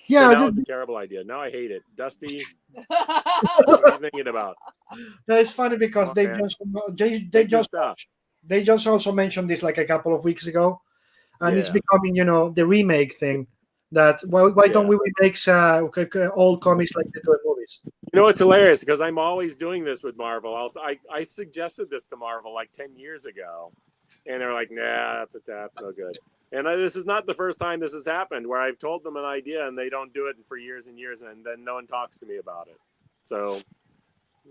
Yeah, So now it's a terrible idea. Now I hate it. Dusty, what are you thinking about? it's funny because Okay. they just also mentioned this like a couple of weeks ago, and it's Yeah. becoming the remake thing. That why don't we remake old comics like they do in movies? You know, it's hilarious because I'm always doing this with Marvel. I suggested this to Marvel like 10 years ago, and they're like, "Nah, that's no good." And this is not the first time this has happened where I've told them an idea and they don't do it for years and years, and then no one talks to me about it. So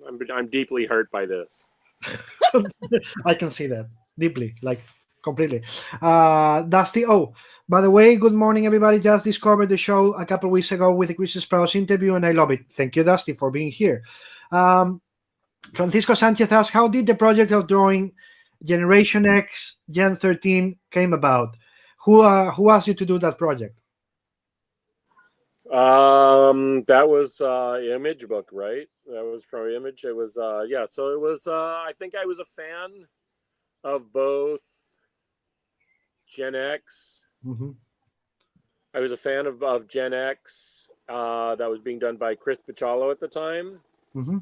I'm deeply hurt by this. I can see that deeply, like completely. Dusty, oh, by the way, good morning, everybody. Just discovered the show a couple of weeks ago with the Chris Sprouse interview, and I love it. Thank you, Dusty, for being here. Francisco Sanchez asks, how did the project of drawing Generation X, Gen 13 came about? Who asked you to do that project? That was Image book, right? That was from Image. It was yeah. So it was. I think I was a fan of both Gen X. I was a fan of Gen X. That was being done by Chris Picciolo at the time,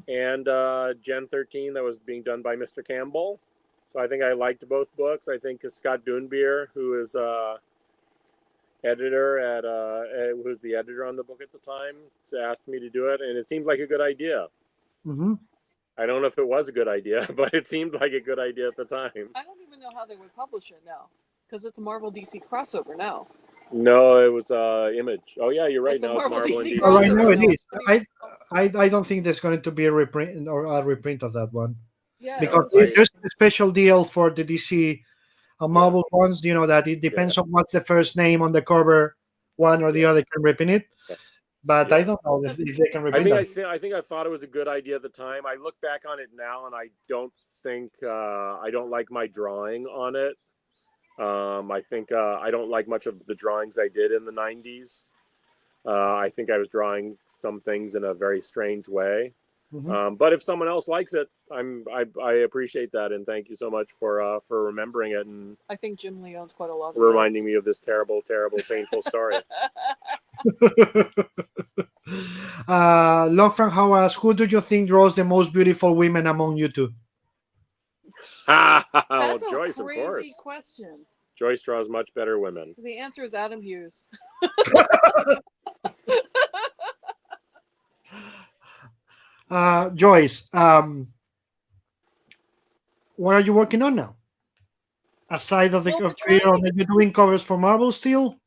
and Gen 13 that was being done by Mr. Campbell. So I think I liked both books. I think Scott Dunbier, who is editor at who was the editor on the book at the time, asked me to do it, and it seemed like a good idea. I don't know if it was a good idea, but it seemed like a good idea at the time. I don't even know how they would publish it now, because it's a Marvel DC crossover now. No, it was Image. Oh yeah, you're right. It's a Now it's Marvel Marvel DC and DC. Oh, right now crossover. it is. I don't think there's going to be a reprint or a reprint of that one. Yeah, Because Right. there's a special deal for the DC Marvel ones, that it depends on what's the first name on the cover, one or the other can reprint it. But I don't know if they can reprint that. I think I thought it was a good idea at the time. I look back on it now, and I don't think I don't like my drawing on it. I think I don't like much of the drawings I did in the 90s. I think I was drawing some things in a very strange way. But if someone else likes it, I appreciate that, and thank you so much for remembering it and I think Jim Lee owns quite a lot of reminding me of this terrible, painful story. Love from Howard asks, who do you think draws the most beautiful women among you two? Well, That's Joyce, a of crazy course. question. Joyce draws much better women. The answer is Adam Hughes. Joyce, what are you working on now? Aside of the Well, we're career, trying are you doing covers for Marvel still?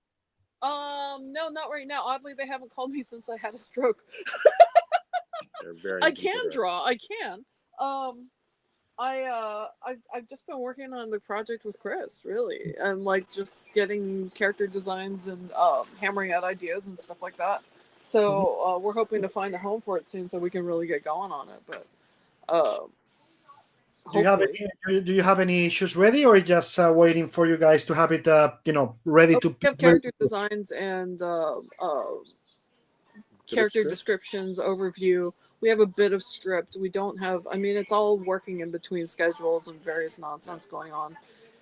No, not right now. Oddly, they haven't called me since I had a stroke. They're very I can inconsiderate. draw. I can. I've just been working on the project with Chris, really, and like just getting character designs and hammering out ideas and stuff like that. So we're hoping to find a home for it soon, so we can really get going on it. But do you have any issues ready, or just waiting for you guys to have it, ready to? We have character designs and character descriptions, overview. We have a bit of script. We don't have. I mean, it's all working in between schedules and various nonsense going on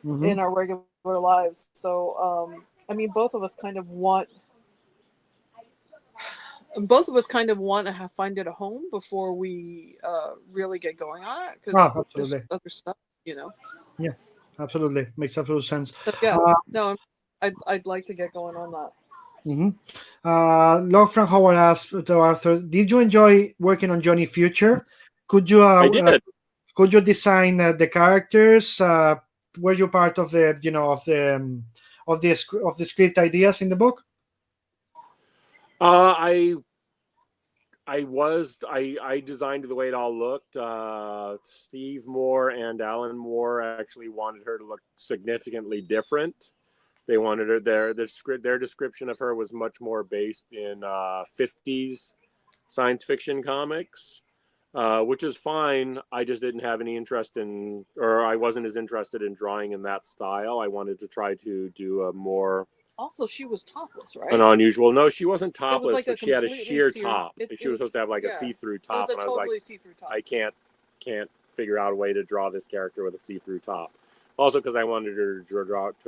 in our regular lives. So, I mean, both of us kind of want to find it a home before we really get going on it, because there's other stuff, Yeah, absolutely, makes absolute sense. But yeah, no, I'd like to get going on that. Love from Howard asked to Arthur, did you enjoy working on Johnny Future? Could you I did. could you design the characters? Were you part of the of the script ideas in the book? I designed the way it all looked. Steve Moore and Alan Moore actually wanted her to look significantly different. They wanted her their description of her was much more based in 50s science fiction comics, which is fine. I just didn't have any interest in, or I wasn't as interested in drawing in that style. I wanted to try to do a more Also, she was topless, right? an unusual. No, she wasn't It was topless, like but she had a sheer top. She was supposed to have like a see-through It was top, a and I was like, totally see-through top. I can't figure out a way to draw this character with a see-through top. Also, because I wanted her to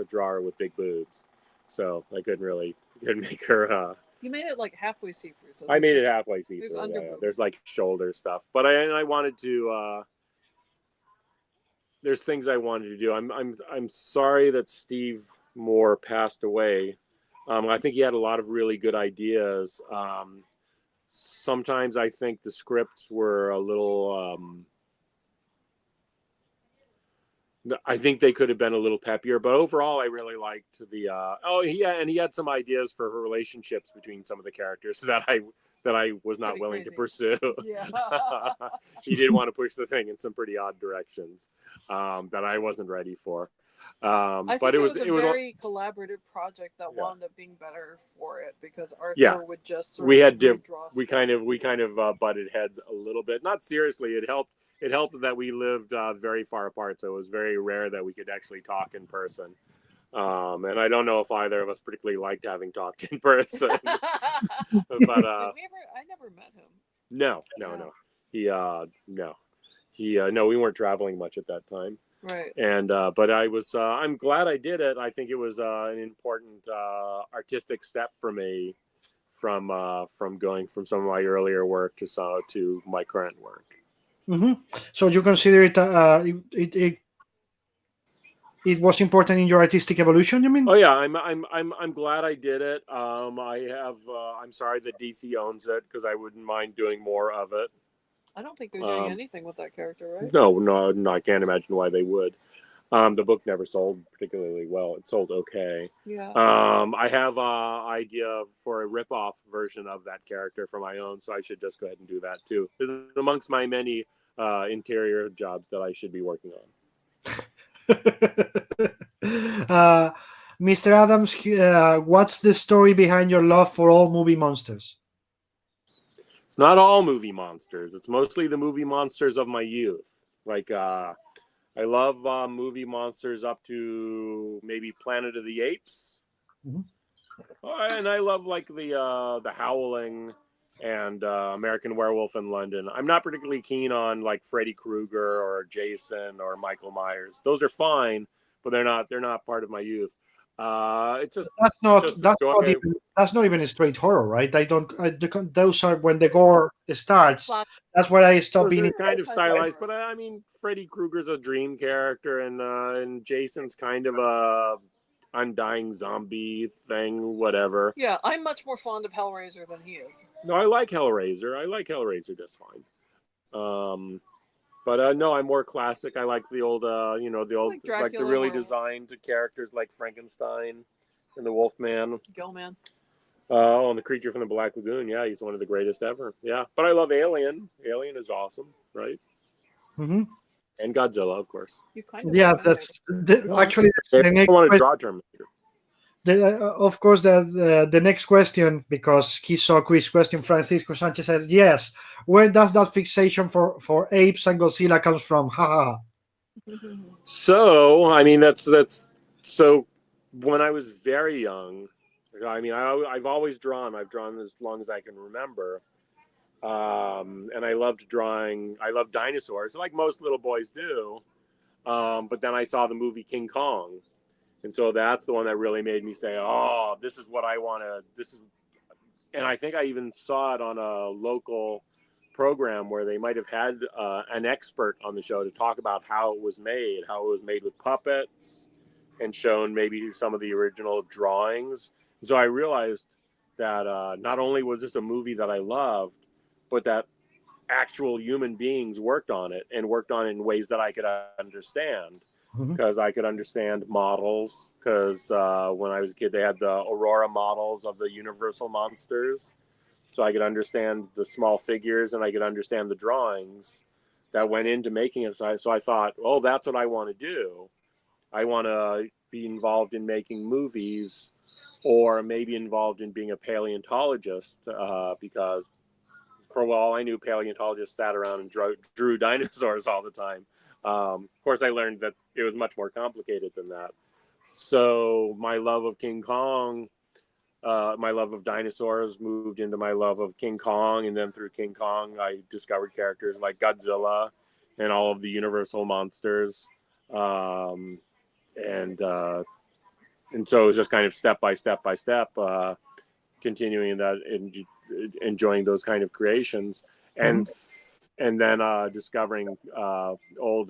draw her with big boobs, so I couldn't make her. You made it like halfway see-through. So I made it halfway see-through. There's Yeah, underboob. there's like shoulder stuff, but I wanted to. There's things I wanted to do. I'm sorry that Steve Moore passed away. I think he had a lot of really good ideas. Sometimes I think the scripts were a little. I think they could have been a little peppier, but overall, I really liked the. He had some ideas for her relationships between some of the characters that I was not Pretty willing crazy. to pursue. Yeah. He did want to push the thing in some pretty odd directions that I wasn't ready for. I But think it was a very collaborative project that wound up being better for it because Arthur would just sort we of had redraw we stuff. kind of butted heads a little bit. Not seriously. It helped that we lived very far apart, so it was very rare that we could actually talk in person. And I don't know if either of us particularly liked having talked in person. But Did we ever? I never met him. No. No, we weren't traveling much at that time. Right. And but I'm glad I did it. I think it was an important artistic step for me from going from some of my earlier work to my current work. Mm-hmm. So you consider it was important in your artistic evolution, you mean? Oh yeah, I'm glad I did it. I'm sorry that DC owns it because I wouldn't mind doing more of it. I don't think they're doing anything with that character, right? No, I can't imagine why they would. The book never sold particularly well. It sold okay. Yeah. I have an idea for a ripoff version of that character for my own, so I should just go ahead and do that too. It's amongst my many interior jobs that I should be working on. Mr. Adams, what's the story behind your love for all movie monsters? It's not all movie monsters. It's mostly the movie monsters of my youth. Like I love movie monsters up to maybe Planet of the Apes. Mm-hmm. And I love like the Howling and American Werewolf in London. I'm not particularly keen on like Freddy Krueger or Jason or Michael Myers. Those are fine, but they're not part of my youth. It's just that's not even a straight horror, right? Those are when the gore starts. That's where I stop being. They're kind of stylized, but I mean, Freddy Krueger's a dream character, and Jason's kind of a undying zombie thing, whatever. Yeah, I'm much more fond of Hellraiser than he is. No, I like Hellraiser. I like Hellraiser just fine. But no, I'm more classic. I like the old, like the really designed characters like Frankenstein and the Wolfman. Gilman. Oh, and the creature from the Black Lagoon. Yeah, he's one of the greatest ever. Yeah, but I love Alien. Alien is awesome, right? Mm-hmm. And Godzilla, of course. You kind of that's actually the next want to draw Terminator. Of course, the next question, because he saw Chris' question, Francisco Sanchez says, yes, where does that fixation for apes and Godzilla comes from? Ha ha. So, I mean, that's so when I was very young, I mean, I've always drawn. I've drawn as long as I can remember. And I loved drawing. I love dinosaurs, like most little boys do. But then I saw the movie King Kong. And so that's the one that really made me say, oh, this is what I want to, and I think I even saw it on a local program where they might have had an expert on the show to talk about how it was made with puppets and shown maybe some of the original drawings. So I realized that not only was this a movie that I loved, but that actual human beings worked on it and worked on it in ways that I could understand. Because I could understand models. Because when I was a kid, they had the Aurora models of the Universal monsters. So I could understand the small figures and I could understand the drawings that went into making it. So I thought, oh, that's what I want to do. I want to be involved in making movies, or maybe involved in being a paleontologist, because for all I knew, paleontologists sat around and drew dinosaurs all the time. Of course, I learned that it was much more complicated than that. So my love of King Kong, my love of dinosaurs moved into my love of King Kong, and then through King Kong, I discovered characters like Godzilla and all of the Universal monsters, and so it was just kind of step by step, continuing that and enjoying those kind of creations, and then discovering old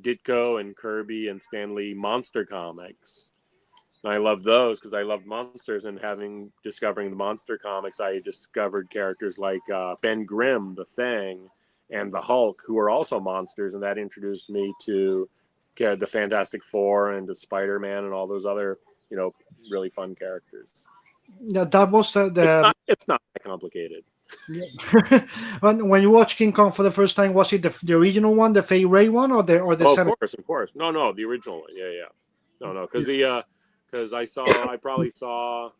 Ditko and Kirby and Stan Lee monster comics. And I love those because I loved monsters, and discovering the monster comics, I discovered characters like Ben Grimm, the Thing, and the Hulk, who are also monsters, and that introduced me to the Fantastic Four and to Spider-Man and all those other, really fun characters. Yeah, that was It's not that complicated. When you watch King Kong for the first time, was it the original one, the Fay Ray one, or the Of course. No, the original one. Yeah. No, because I probably saw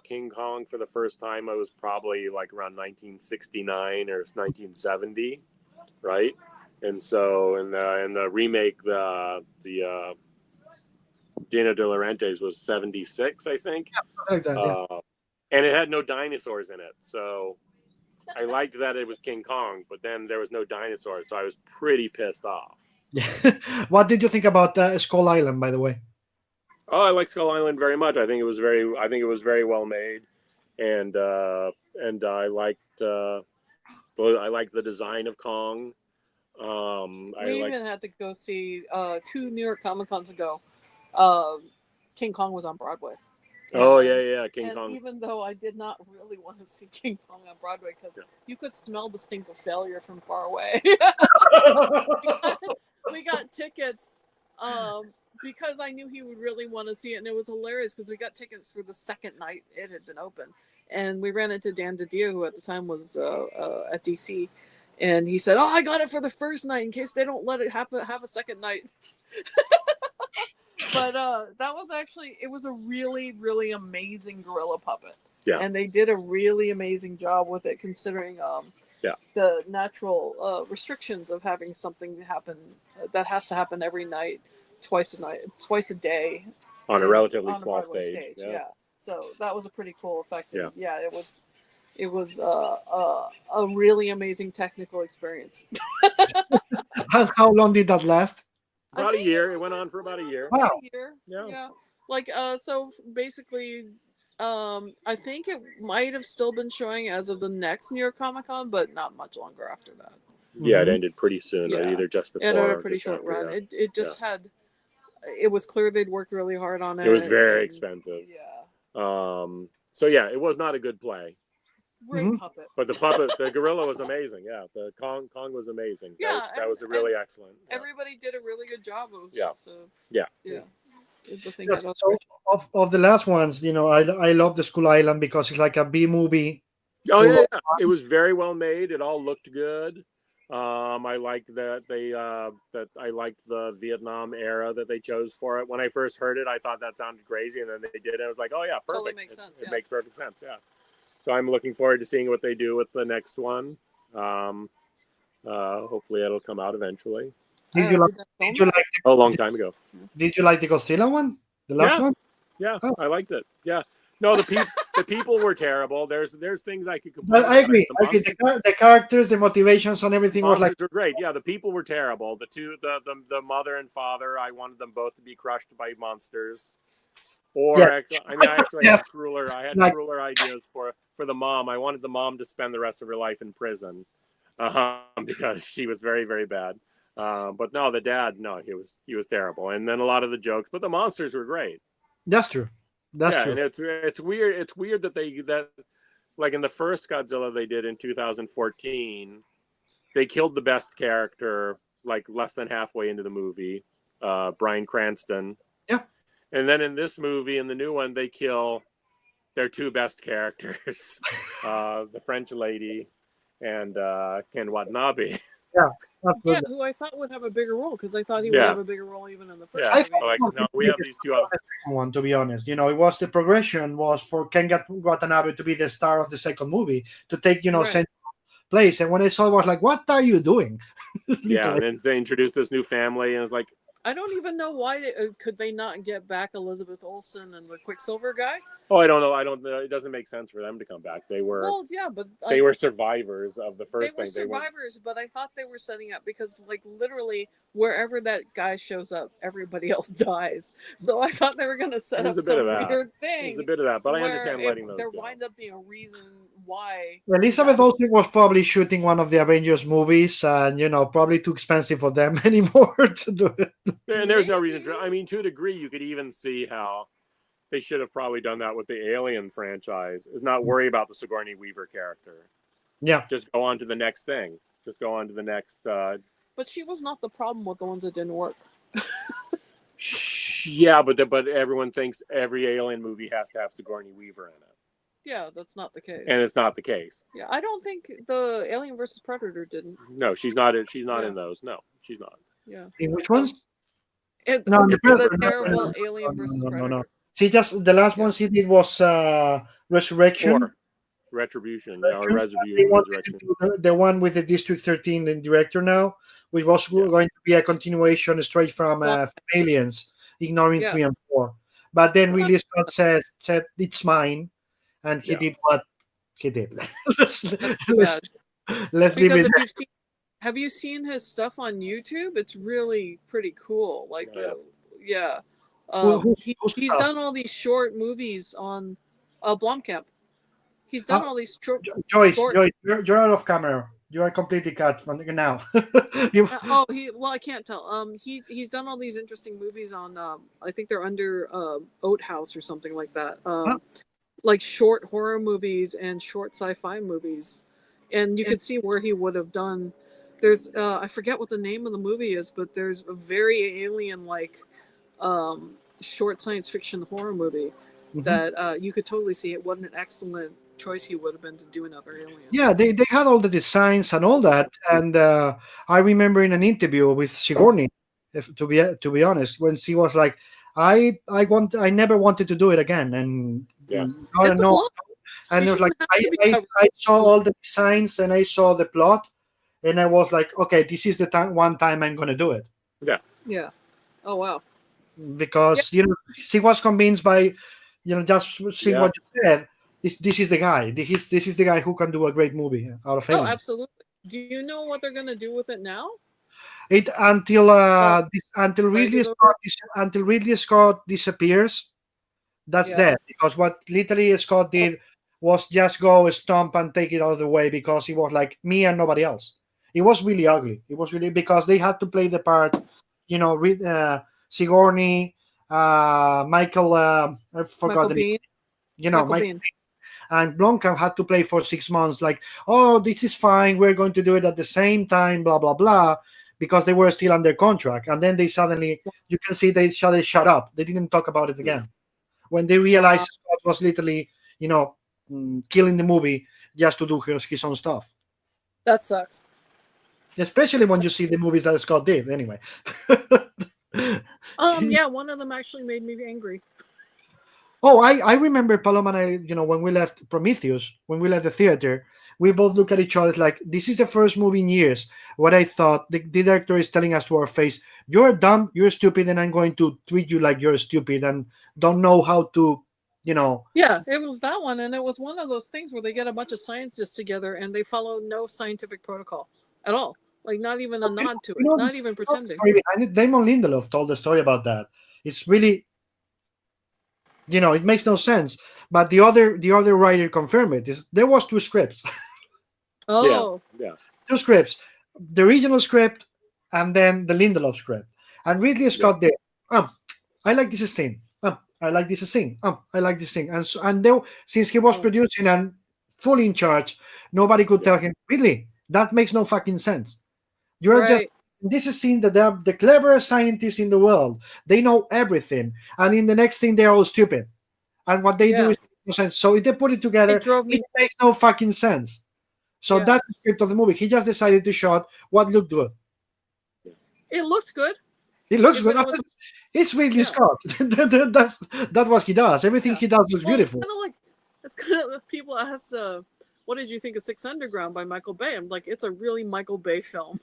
King Kong for the first time. I was probably like around 1969 or 1970, right? And so in the remake, the Dino De Laurentiis was 76, I think. Yeah, like that, yeah. And it had no dinosaurs in it, so I liked that it was King Kong, but then there was no dinosaurs, so I was pretty pissed off. What did you think about Skull Island, by the way? Oh, I like Skull Island very much. I think it was very well made, and I liked the design of Kong. We even had to go see 2 New York Comic Cons ago. King Kong was on Broadway. Oh yeah, King and Kong. Even though I did not really want to see King Kong on Broadway because you could smell the stink of failure from far away. we got tickets because I knew he would really want to see it, and it was hilarious because we got tickets for the second night it had been open, and we ran into Dan DiDio, who at the time was at DC, and he said, "Oh, I got it for the first night in case they don't let it have a second night." But that was it was a really, really amazing gorilla puppet. Yeah. And they did a really amazing job with it, considering the natural restrictions of having something happen that has to happen every night, twice a day. On a relatively small stage. Yeah. So that was a pretty cool effect. Yeah. Yeah, it was a really amazing technical experience. How long did that last? About a year. It went on for about a year. Wow. Yeah. Like so basically I think it might have still been showing as of the next New York Comic Con, but not much longer after that. Yeah, it ended pretty soon, Yeah. either just before. It had or a pretty just short after, run. yeah. It just had. It was clear they'd worked really hard on it. It was very and- expensive. Yeah. So yeah, it was not a good play. Great puppet. But the gorilla was amazing. Yeah, the Kong was amazing. Yeah, that was really excellent. Yeah. Everybody did a really good job. It was Yeah. just Yeah. the thing Yes, that so of the last ones, I love the Skull Island because it's like a B movie. Oh yeah, it was very well made. It all looked good. I liked that I liked the Vietnam era that they chose for it. When I first heard it, I thought that sounded crazy, and then they did it. I was like, oh yeah, perfect. Totally makes sense, It yeah. makes perfect sense. Yeah. So I'm looking forward to seeing what they do with the next one. Hopefully it'll come out eventually. Did you like A long time ago. Did you like the Godzilla one? The last one? Yeah, Oh. I liked it. Yeah. No, the people were terrible. There's things I could complain Well, I agree. about. The characters, the motivations, and everything was Monsters like. were great. Yeah, the people were terrible. The mother and father, I wanted them both to be crushed by monsters. Or Yeah. I actually Yeah. had crueler. I had Like- crueler ideas for the mom. I wanted the mom to spend the rest of her life in prison, because she was very, very bad. But no, the dad, no, he was terrible. And then a lot of the jokes, but the monsters were great. That's true. That's true. And it's weird. It's weird that like in the first Godzilla they did in 2014, they killed the best character like less than halfway into the movie, Bryan Cranston. Yeah. And then in this movie, in the new one, they kill their 2 best characters, the French lady and Ken Watanabe. Absolutely. who I thought would have a bigger role because I thought he would Yeah. have a bigger role even in the first Yeah, movie. so like no, we have these two. One, to be honest, you know, it was the progression was for Ken Watanabe to be the star of the second movie to take, you know, Right. central place. And when I saw it, I was like, what are you doing? Yeah, Literally. and then they introduced this new family, and it's like, I don't even know why could they not get back Elizabeth Olsen and the Quicksilver guy? oh, I don't know. I don't know. It doesn't make sense for them to come back. They were Well, yeah, but they were survivors of the they first were thing. They weren't. survivors, but I thought they were setting up because, like, literally wherever that guy shows up, everybody else dies. So I thought they were going to set There's up a bit of some that. weird There's thing. a bit of that, but I where understand letting those there go. winds up being a reason why. Elizabeth Olsen was probably shooting one of the Avengers movies, and you know, probably too expensive for them anymore to do it. And there's no reason for. I mean, to a degree, you could even see how they should have probably done that with the Alien franchise. Is not worry about the Sigourney Weaver character. Yeah, Just go on to the next thing. Just go on to the next. But she was not the problem with the ones that didn't work. Yeah, but everyone thinks every Alien movie has to have Sigourney Weaver in it, Yeah, that's not the case. and it's not the case. Yeah, I don't think the Alien versus Predator didn't. No, she's not. She's not Yeah. in those. No, she's not. Yeah. in which ones? And No, the Predator, terrible no, Alien versus no. Predator. She just the last one she did was Resurrection. Or Retribution, They or wanted to Resurrection. do the one with the District 13 the director now, which was Yeah. going to be a continuation straight from Aliens, ignoring Yeah. 3 and 4. But then Well, Ridley Scott said it's mine, and he Yeah. did what he did. That's too bad. Let's leave Because it. if you've seen, have you seen his stuff on YouTube? It's really pretty cool. Like, Yeah. yeah. Who's He's stuff? done all these short movies on Blomkamp. He's done all these short. Joyce, short you're out of camera. You are completely cut from now. You- well, I can't tell. He's done all these interesting movies on. I think they're under Oat House or something like that. Like short horror movies and short sci-fi movies, and you could see where he would have done. There's I forget what the name of the movie is, but there's a very alien-like short science fiction horror movie that you could totally see it. What an excellent choice he would have been to do another Alien. Yeah, they had all the designs and all that, and I remember in an interview with Sigourney, to be honest, when she was like, I never wanted to do it again, and Yeah. I It's a don't know, plot. and You it was like shouldn't have to be covered. I saw all the designs and I saw the plot, and I was like, okay, this is the one time I'm gonna do it, Yeah. Oh wow. because you know she was convinced by just seeing Yeah. what you said. This is the guy. This is the guy who can do a great movie out of Oh, anything. absolutely. Do you know what they're gonna do with it now? It until Right, Ridley Scott disappears. That's Yeah. dead, because what literally Scott did was just go stomp and take it out of the way, because he was like me and nobody else. It was really ugly. It was really, because they had to play the part. Sigourney, Michael. I forgot Michael the name. Bean. Michael Bean. and Blomkamp had to play for 6 months, like, oh, this is fine, we're going to do it at the same time, blah blah blah, because they were still under contract. And then they suddenly, you can see they shut up. They didn't talk about it again when they realized Scott was literally, killing the movie just to do his own stuff. That sucks. Especially when you see the movies that Scott did. Anyway. Yeah, one of them actually made me angry. Oh, I remember Paloma and I, when we left Prometheus, when we left the theater, we both look at each other like, this is the first movie in years what I thought the director is telling us to our face, you're dumb, you're stupid, and I'm going to treat you like you're stupid and don't know how to, Yeah, it was that one, and it was one of those things where they get a bunch of scientists together and they follow no scientific protocol at all. Like, not even a nod to it, not even pretending. Damon Lindelof told the story about that. It's really, it makes no sense. But the other writer confirmed it. There was 2 scripts. Oh, Yeah. 2 scripts. The original script and then the Lindelof script. And Ridley Scott did. I like this scene. I like this scene. I like this thing. Since he was producing and fully in charge, nobody could tell him, Ridley, that makes no fucking sense. You're just, this is scene that they're the cleverest scientists in the world. They know everything. And in the next thing, they're all stupid. And what they do is no sense. So if they put it together, it drove me. it makes no fucking sense. So Yeah. that's the script of the movie. He just decided to shot what looked good. It looks good. It looks If good. it was- It's Ridley Yeah. Scott. That's what he does. Everything Yeah. he does looks Well, beautiful. it's kind of people ask, what did you think of Six Underground by Michael Bay? I'm like, it's a really Michael Bay film.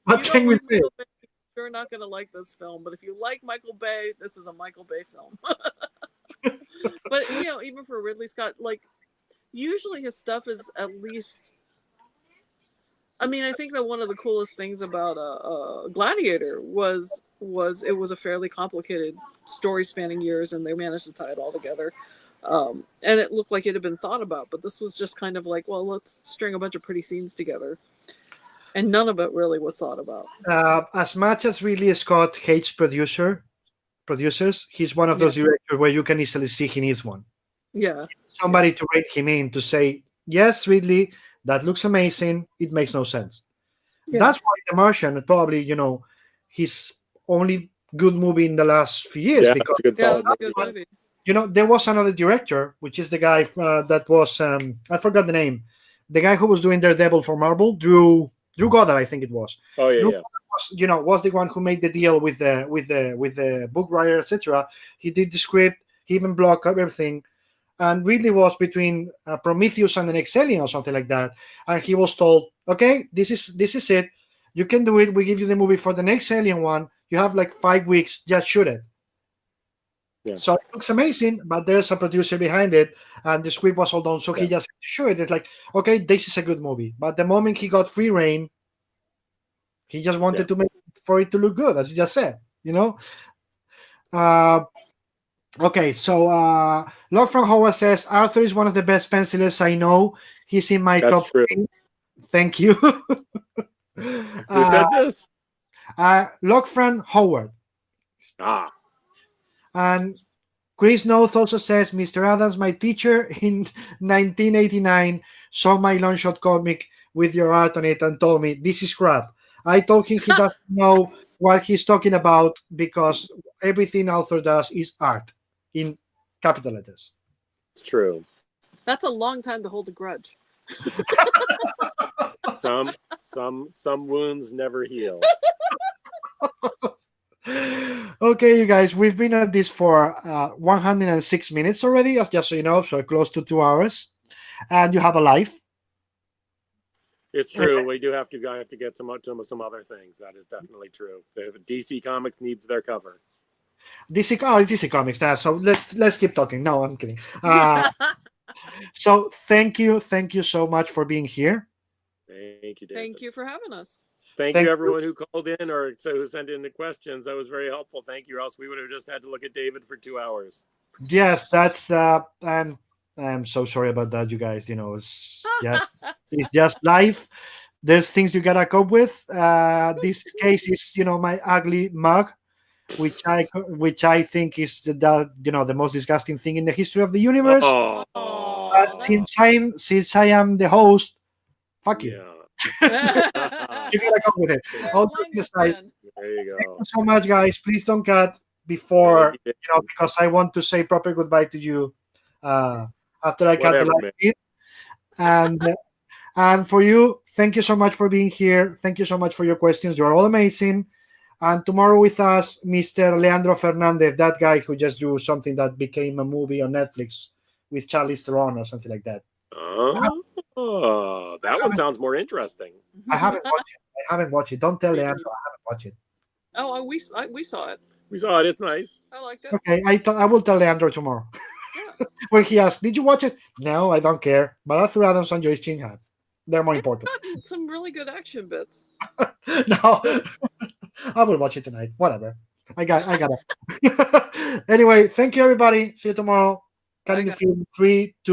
What can we like say? Michael Bay, you're not going to like this film. But if you like Michael Bay, this is a Michael Bay film. But, even for Ridley Scott, like, usually his stuff is at least... I mean, I think that one of the coolest things about Gladiator was it was a fairly complicated story spanning years, and they managed to tie it all together. And it looked like it had been thought about, but this was just kind of like, well, let's string a bunch of pretty scenes together. And none of it really was thought about. As much as Ridley Scott hates producers, he's one of those directors where you can easily see he needs one. Yeah. Somebody to rate him in to say, yes, Ridley, that looks amazing. It makes no sense. Yeah. That's why The Martian probably, his only good movie in the last few years. Yeah, Because it's a good Yeah, solid it's a good movie. movie. there was another director, which is the guy that was I forgot the name. The guy who was doing Daredevil for Marvel, Drew Goddard, I think it was. Oh yeah, Drew yeah. was the one who made the deal with the book writer, etc. He did the script, he even blocked up everything, and Ridley was between Prometheus and the next alien or something like that. And he was told, "Okay, this is it. You can do it. We give you the movie for the next alien one. You have like 5 weeks. Just shoot it." Yeah. So it looks amazing, but there's a producer behind it, and the script was all done. So he just had to shoot it. It's like, okay, this is a good movie. But the moment he got free reign, he just wanted to make for it to look good, as you just said. Okay, so Lord from Howard says Arthur is one of the best pencilers I know. He's in my top true. 3. Thank you. Who said this? Lockfran Howard. And Chris North also says, Mr. Adams, my teacher in 1989, saw my Longshot comic with your art on it and told me, this is crap. I told him he doesn't know what he's talking about because everything author does is art in capital letters. It's true. That's a long time to hold a grudge. Some wounds never heal. Okay, you guys, we've been at this for 106 minutes already, just so you know, so close to 2 hours. And you have a life. It's true. We do have to get some other things. That is definitely true. DC Comics needs their cover. It's DC Comics. So let's keep talking. No, I'm kidding. So thank you so much for being here. Thank you, David. Thank you for having us. Thank you, everyone who called in or who sent in the questions. That was very helpful. Thank you. Or else we would have just had to look at David for 2 hours. Yes, that's. I'm so sorry about that, you guys. It's just life. There's things you gotta cope with. This case is, my ugly mug, which I think is the most disgusting thing in the history of the universe. Since I am the host, fuck you. Yeah. You gotta come with it. Also, there you go. Thank you so much, guys. Please don't cut before because I want to say proper goodbye to you after I cut the live feed. And for you, thank you so much for being here. Thank you so much for your questions. You are all amazing. And tomorrow with us, Mr. Leandro Fernandez, that guy who just drew something that became a movie on Netflix with Charlize Theron or something like that. Oh, that one sounds more interesting. I haven't watched it. Don't tell Leandro I haven't watched it. Oh, we saw it. We saw it. It's nice. I liked it. Okay, I will tell Leandro tomorrow. When he asks, did you watch it? No, I don't care. But Arthur Adams and JOYCE CHIN have. They're more important. Some really good action bits. No, I will watch it tonight. Whatever. I got it. Anyway, thank you, everybody. See you tomorrow. Cutting the film. 3, 2.